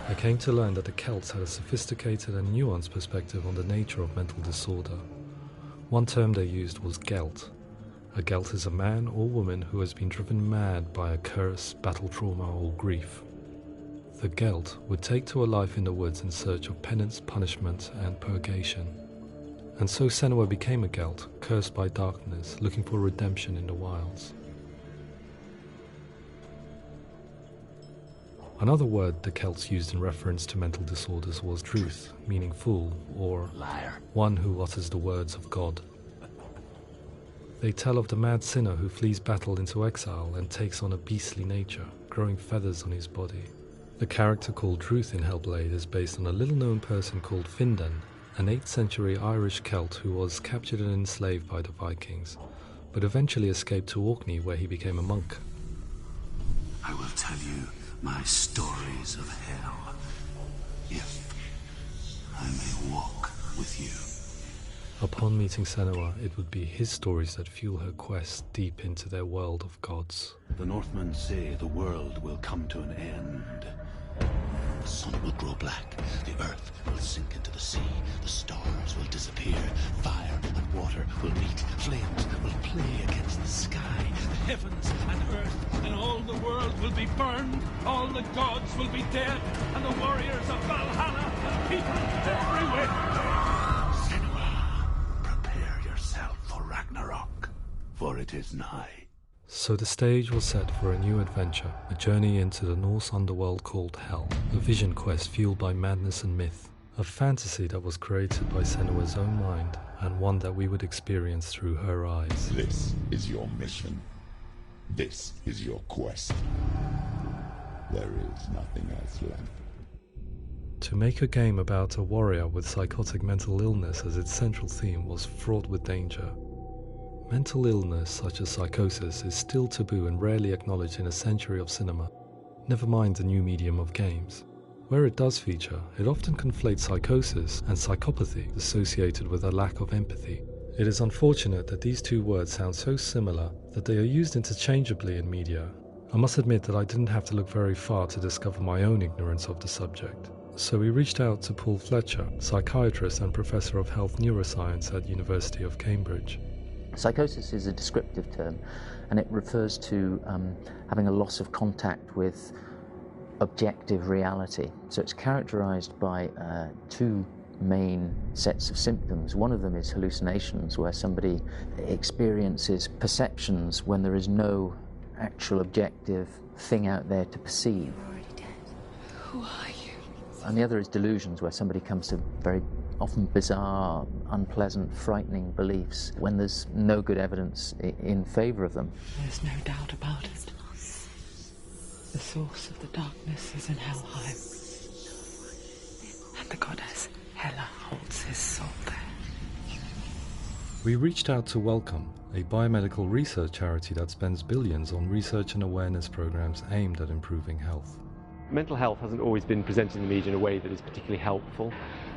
I came to learn that the Celts had a sophisticated and nuanced perspective on the nature of mental disorder. One term they used was Gelt. A Gelt is a man or woman who has been driven mad by a curse, battle trauma, or grief. The Gelt would take to a life in the woods in search of penance, punishment, and purgation. And so Senua became a Gelt, cursed by darkness, looking for redemption in the wilds. Another word the Celts used in reference to mental disorders was truth, meaning fool, or Liar. one who utters the words of God. They tell of the mad sinner who flees battle into exile and takes on a beastly nature, growing feathers on his body. The character called Truth in Hellblade is based on a little-known person called Findan, an 8th century Irish Celt who was captured and enslaved by the Vikings, but eventually escaped to Orkney where he became a monk. I will tell you my stories of hell, if I may walk with you. Upon meeting Senua, it would be his stories that fuel her quest deep into their world of gods. The Northmen say the world will come to an end. The sun will grow black, the earth will sink into the sea, the stars will disappear, fire and water will meet, flames will play against the sky, the heavens and earth and all the world will be burned, all the gods will be dead, and the warriors of Valhalla and people everywhere. Senua, prepare yourself for Ragnarok, for it is nigh. So the stage was set for a new adventure, a journey into the Norse underworld called Hell, a vision quest fueled by madness and myth, a fantasy that was created by Senua's own mind, and one that we would experience through her eyes. This is your mission. This is your quest. There is nothing else left. To make a game about a warrior with psychotic mental illness as its central theme was fraught with danger. Mental illness such as psychosis is still taboo and rarely acknowledged in a century of cinema, never mind the new medium of games. Where it does feature, it often conflates psychosis and psychopathy associated with a lack of empathy. It is unfortunate that these two words sound so similar that they are used interchangeably in media. I must admit that I didn't have to look very far to discover my own ignorance of the subject. So we reached out to Paul Fletcher, psychiatrist and professor of health neuroscience at University of Cambridge. Psychosis is a descriptive term, and it refers to having a loss of contact with objective reality. So it's characterized by two main sets of symptoms. One of them is hallucinations, where somebody experiences perceptions when there is no actual objective thing out there to perceive. You're already dead. Who are you? And the other is delusions, where somebody comes to very often bizarre, unpleasant, frightening beliefs when there's no good evidence in favour of them. There's no doubt about it. The source of the darkness is in Helheim, and the goddess Hela holds his soul there. We reached out to Welcome, a biomedical research charity that spends billions on research and awareness programs aimed at improving health. Mental health hasn't always been presented in the media in a way that is particularly helpful.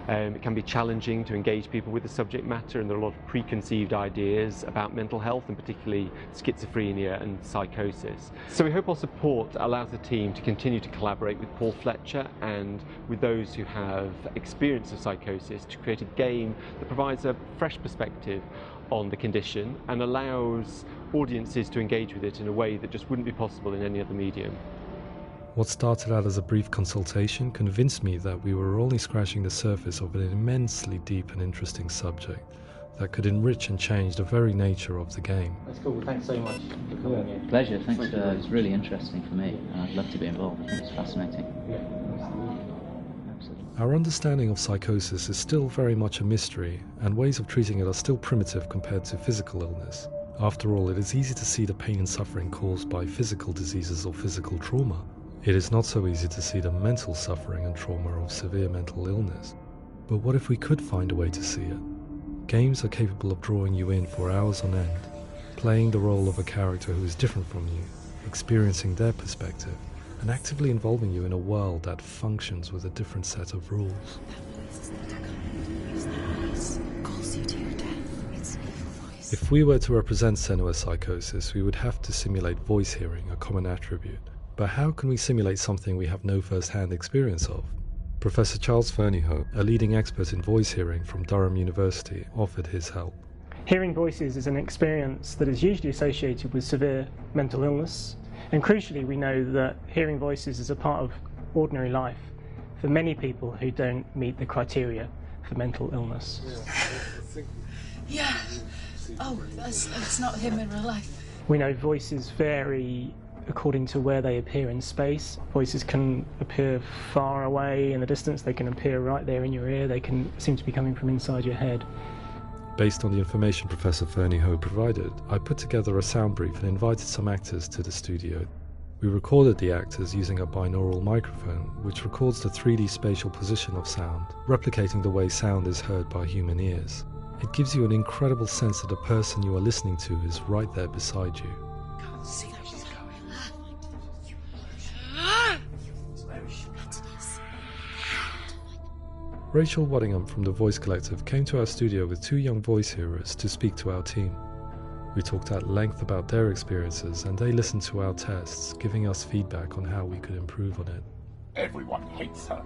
It can be challenging to engage people with the subject matter, and there are a lot of preconceived ideas about mental health, and particularly schizophrenia and psychosis. So we hope our support allows the team to continue to collaborate with Paul Fletcher and with those who have experience of psychosis to create a game that provides a fresh perspective on the condition and allows audiences to engage with it in a way that just wouldn't be possible in any other medium. What started out as a brief consultation convinced me that we were only scratching the surface of an immensely deep and interesting subject that could enrich and change the very nature of the game. That's cool. Thanks so much for coming here. Pleasure. Thanks. It's really interesting for me. I'd love to be involved. I think it's fascinating. Absolutely. Our understanding of psychosis is still very much a mystery, and ways of treating it are still primitive compared to physical illness. After all, it is easy to see the pain and suffering caused by physical diseases or physical trauma. It is not so easy to see the mental suffering and trauma of severe mental illness. But what if we could find a way to see it? Games are capable of drawing you in for hours on end, playing the role of a character who is different from you, experiencing their perspective, and actively involving you in a world that functions with a different set of rules. If we were to represent Senua's psychosis, we would have to simulate voice hearing, a common attribute. But how can we simulate something we have no first-hand experience of? Professor Charles Fernyhough, a leading expert in voice hearing from Durham University, offered his help. Hearing voices is an experience that is usually associated with severe mental illness, and crucially we know that hearing voices is a part of ordinary life for many people who don't meet the criteria for mental illness. Yeah. Oh, that's not him in real life. We know voices vary according to where they appear in space. Voices can appear far away in the distance, they can appear right there in your ear, they can seem to be coming from inside your head. Based on the information Professor Fernie Ho provided, I put together a sound brief and invited some actors to the studio. We recorded the actors using a binaural microphone, which records the 3D spatial position of sound, replicating the way sound is heard by human ears. It gives you an incredible sense that the person you are listening to is right there beside you. Can't see where she's going. Rachel Waddingham from the Voice Collective came to our studio with 2 young voice hearers to speak to our team. We talked at length about their experiences and they listened to our tests, giving us feedback on how we could improve on it. Everyone hates her.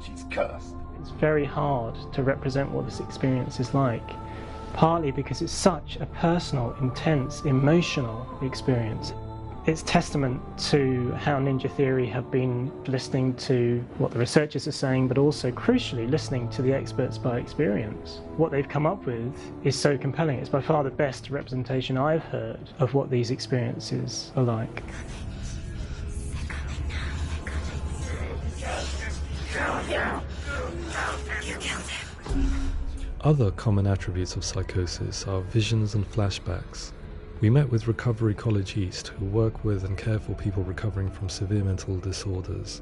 She's cursed. It's very hard to represent what this experience is like, partly because it's such a personal, intense, emotional experience. It's testament to how Ninja Theory have been listening to what the researchers are saying, but also, crucially, listening to the experts by experience. What they've come up with is so compelling. It's by far the best representation I've heard of what these experiences are like. Other common attributes of psychosis are visions and flashbacks. We met with Recovery College East, who work with and care for people recovering from severe mental disorders.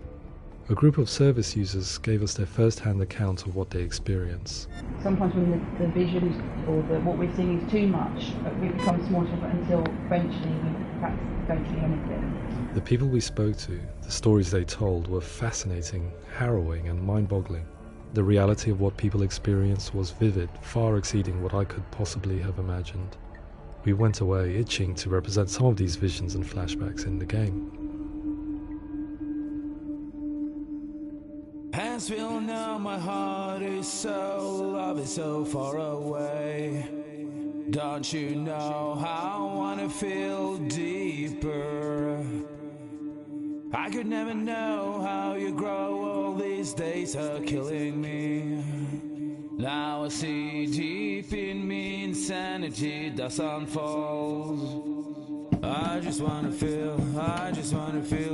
A group of service users gave us their first-hand account of what they experience. Sometimes when the visions or what we're seeing is too much, it becomes more difficult until eventually we perhaps don't see anything. The people we spoke to, the stories they told, were fascinating, harrowing and mind-boggling. The reality of what people experienced was vivid, far exceeding what I could possibly have imagined. We went away itching to represent some of these visions and flashbacks in the game. As we all know, my heart is so, love is so far away. Don't you know how I wanna feel deeper? I could never know how you grow, all these days are killing me. Now I see deep in me insanity does unfold. I just wanna feel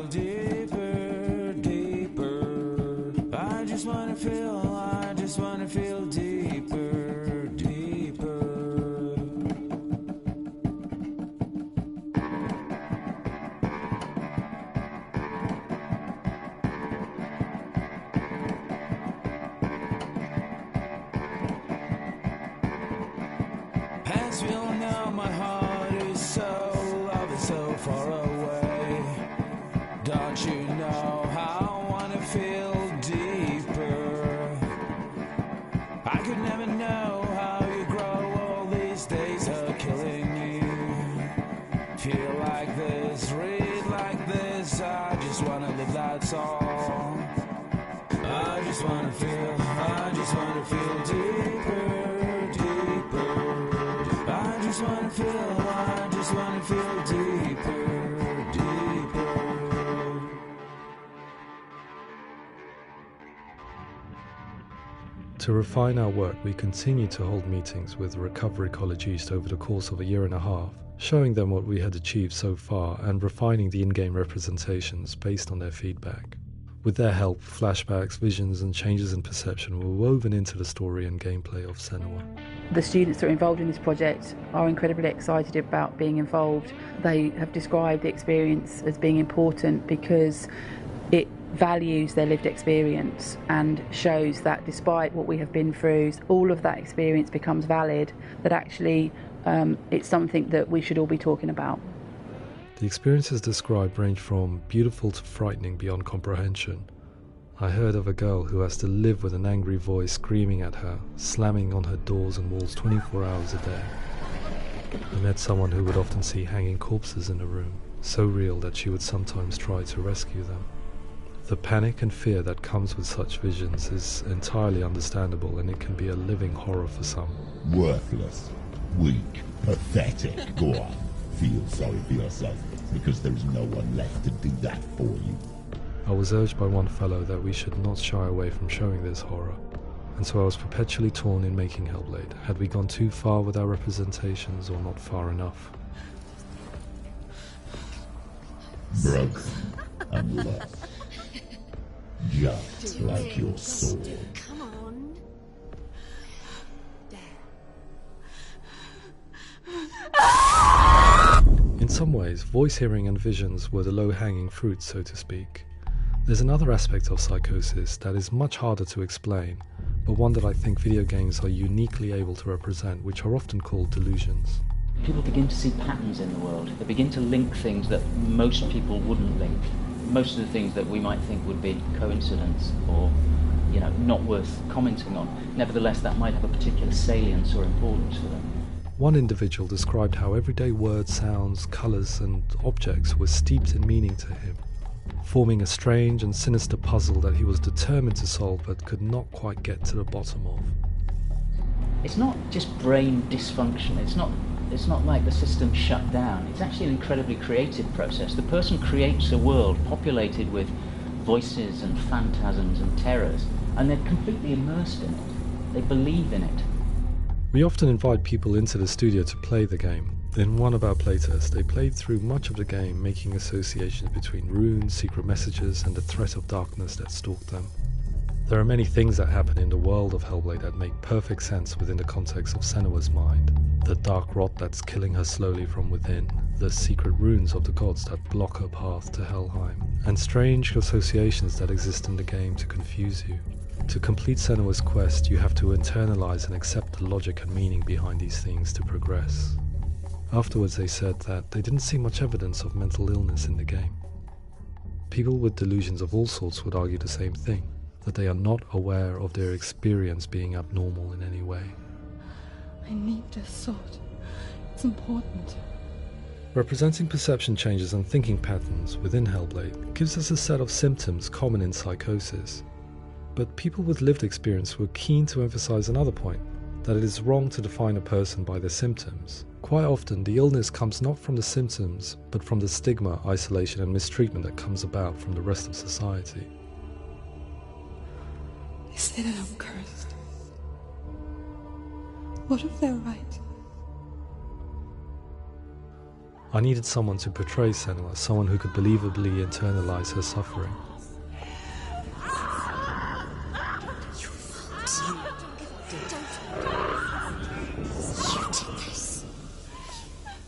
deeper, deeper. I just wanna feel deeper, deeper. As we all know, my heart is so, love is so far away. Don't you know how I wanna feel deeper? I could never know how you grow, all these days are killing me. Feel like this, read like this, I just wanna live that song. I just wanna feel deeper, deeper. I just wanna feel deeper, deeper. To refine our work, we continue to hold meetings with Recovery College East over the course of a year and a half, showing them what we had achieved so far and refining the in-game representations based on their feedback. With their help, flashbacks, visions and changes in perception were woven into the story and gameplay of Senua. The students that are involved in this project are incredibly excited about being involved. They have described the experience as being important because it values their lived experience and shows that despite what we have been through, all of that experience becomes valid, that actually it's something that we should all be talking about. The experiences described range from beautiful to frightening beyond comprehension. I heard of a girl who has to live with an angry voice screaming at her, slamming on her doors and walls 24 hours a day. I met someone who would often see hanging corpses in a room, so real that she would sometimes try to rescue them. The panic and fear that comes with such visions is entirely understandable, and it can be a living horror for some. Worthless, weak, pathetic. Go on, feel sorry for yourself, because there is no one left to do that for you. I was urged by one fellow that we should not shy away from showing this horror, and so I was perpetually torn in making Hellblade. Had we gone too far with our representations or not far enough? broken and left. Just like your soul. Come on. In some ways, voice hearing and visions were the low-hanging fruit, so to speak. There's another aspect of psychosis that is much harder to explain, but one that I think video games are uniquely able to represent, which are often called delusions. People begin to see patterns in the world. They begin to link things that most people wouldn't link. Most of the things that we might think would be coincidence or, not worth commenting on. Nevertheless, that might have a particular salience or importance for them. One individual described how everyday words, sounds, colours and objects were steeped in meaning to him, forming a strange and sinister puzzle that he was determined to solve but could not quite get to the bottom of. It's not just brain dysfunction. It's not like the system shut down. It's actually an incredibly creative process. The person creates a world populated with voices and phantasms and terrors, and they're completely immersed in it. They believe in it. We often invite people into the studio to play the game. In one of our playtests, they played through much of the game, making associations between runes, secret messages, and the threat of darkness that stalked them. There are many things that happen in the world of Hellblade that make perfect sense within the context of Senua's mind. The dark rot that's killing her slowly from within, the secret runes of the gods that block her path to Helheim, and strange associations that exist in the game to confuse you. To complete Senua's quest, you have to internalize and accept the logic and meaning behind these things to progress. Afterwards, they said that they didn't see much evidence of mental illness in the game. People with delusions of all sorts would argue the same thing, that they are not aware of their experience being abnormal in any way. I need this sword. It's important. Representing perception changes and thinking patterns within Hellblade gives us a set of symptoms common in psychosis. But people with lived experience were keen to emphasize another point, that it is wrong to define a person by their symptoms. Quite often, the illness comes not from the symptoms, but from the stigma, isolation and mistreatment that comes about from the rest of society. They say that I'm cursed. What if they're right? I needed someone to portray Senua, someone who could believably internalize her suffering.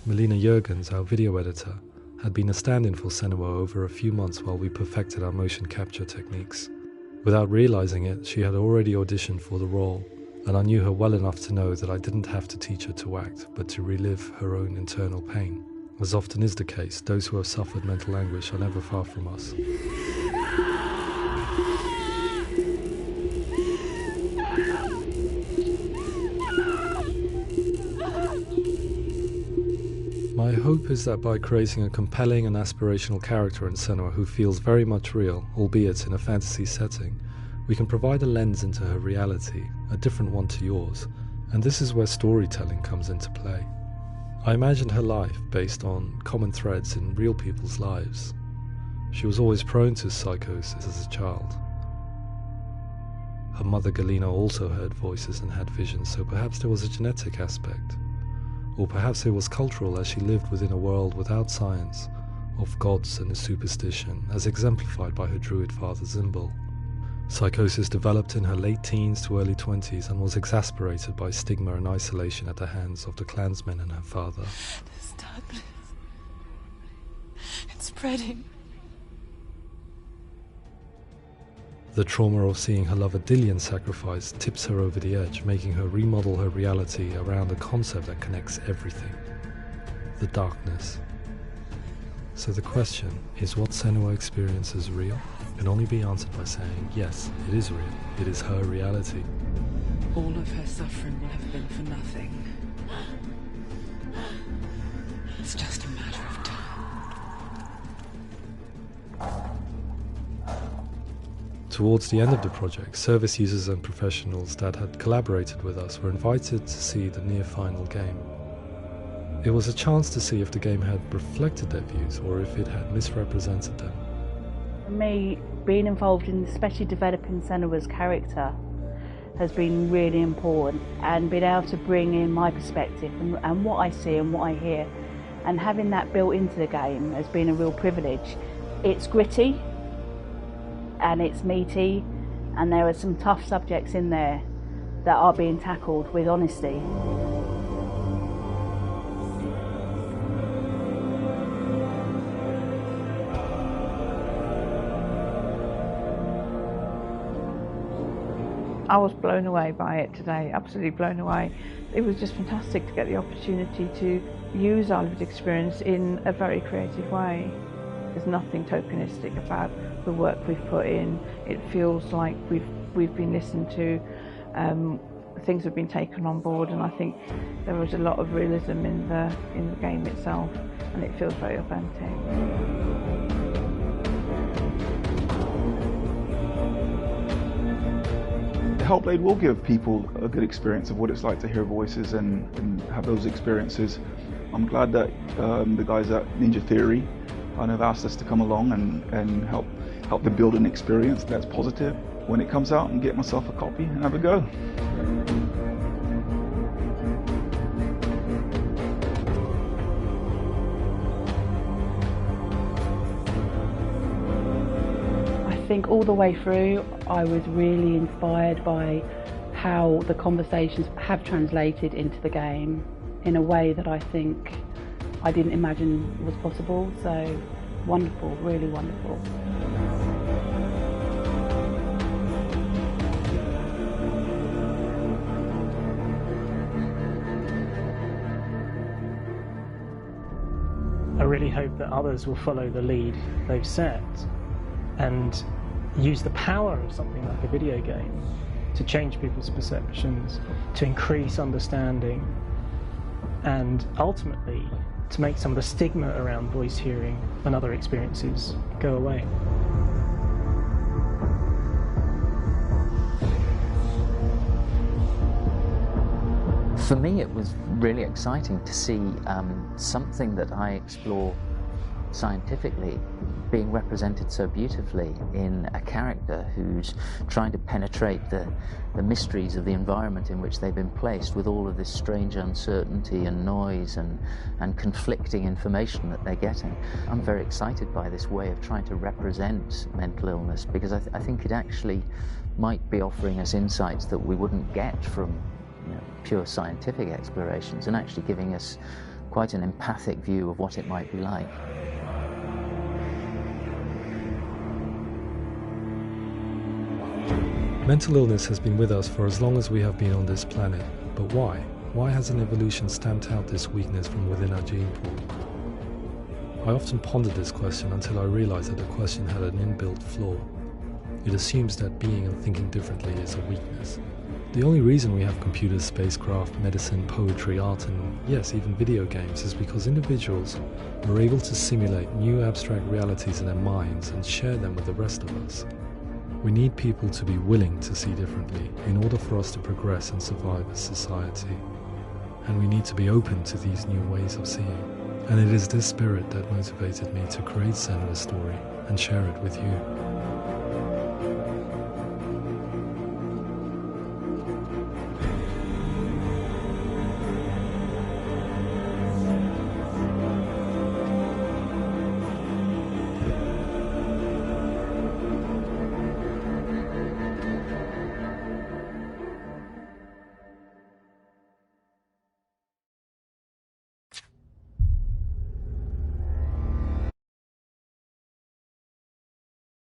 Melina Jurgens, our video editor, had been a stand-in for Senua over a few months while we perfected our motion capture techniques. Without realizing it, she had already auditioned for the role, and I knew her well enough to know that I didn't have to teach her to act, but to relive her own internal pain. As often is the case, those who have suffered mental anguish are never far from us. My hope is that by creating a compelling and aspirational character in Senua who feels very much real, albeit in a fantasy setting, we can provide a lens into her reality, a different one to yours, and this is where storytelling comes into play. I imagined her life based on common threads in real people's lives. She was always prone to psychosis as a child. Her mother Galina also heard voices and had visions, so perhaps there was a genetic aspect. Or perhaps it was cultural, as she lived within a world without science, of gods and superstition, as exemplified by her druid father Zimbal. Psychosis developed in her late teens to early 20s and was exasperated by stigma and isolation at the hands of the clansmen and her father. This darkness. It's spreading. The trauma of seeing her lover Dillian sacrificed tips her over the edge, making her remodel her reality around a concept that connects everything: the darkness. So the question, is what Senua experiences real? Can only be answered by saying, yes, it is real. It is her reality. All of her suffering will have been for nothing. It's just a matter of time. Towards the end of the project, service users and professionals that had collaborated with us were invited to see the near-final game. It was a chance to see if the game had reflected their views or if it had misrepresented them. For me, being involved in especially developing Senua's character has been really important, and being able to bring in my perspective and what I see and what I hear, and having that built into the game has been a real privilege. It's gritty and it's meaty, and there are some tough subjects in there that are being tackled with honesty. I was blown away by it today, absolutely blown away. It was just fantastic to get the opportunity to use our lived experience in a very creative way. There's nothing tokenistic about the work we've put in. It feels like we've been listened to, things have been taken on board, and I think there was a lot of realism in the game itself, and it feels very authentic. Hellblade will give people a good experience of what it's like to hear voices and have those experiences. I'm glad that the guys at Ninja Theory kind of asked us to come along and help them build an experience that's positive when it comes out, and get myself a copy and have a go. I think all the way through I was really inspired by how the conversations have translated into the game in a way that I think I didn't imagine was possible. So wonderful, really wonderful. I really hope that others will follow the lead they've set and use the power of something like a video game to change people's perceptions, to increase understanding, and ultimately to make some of the stigma around voice hearing and other experiences go away. For me, it was really exciting to see something that I explore scientifically being represented so beautifully in a character who's trying to penetrate the mysteries of the environment in which they've been placed, with all of this strange uncertainty and noise and conflicting information that they're getting. I'm very excited by this way of trying to represent mental illness, because I think it actually might be offering us insights that we wouldn't get from pure scientific explorations, and actually giving us quite an empathic view of what it might be like. Mental illness has been with us for as long as we have been on this planet, but why? Why hasn't evolution stamped out this weakness from within our gene pool? I often pondered this question until I realized that the question had an inbuilt flaw. It assumes that being and thinking differently is a weakness. The only reason we have computers, spacecraft, medicine, poetry, art, and yes, even video games is because individuals are able to simulate new abstract realities in their minds and share them with the rest of us. We need people to be willing to see differently in order for us to progress and survive as society. And we need to be open to these new ways of seeing. And it is this spirit that motivated me to create Senua's story and share it with you.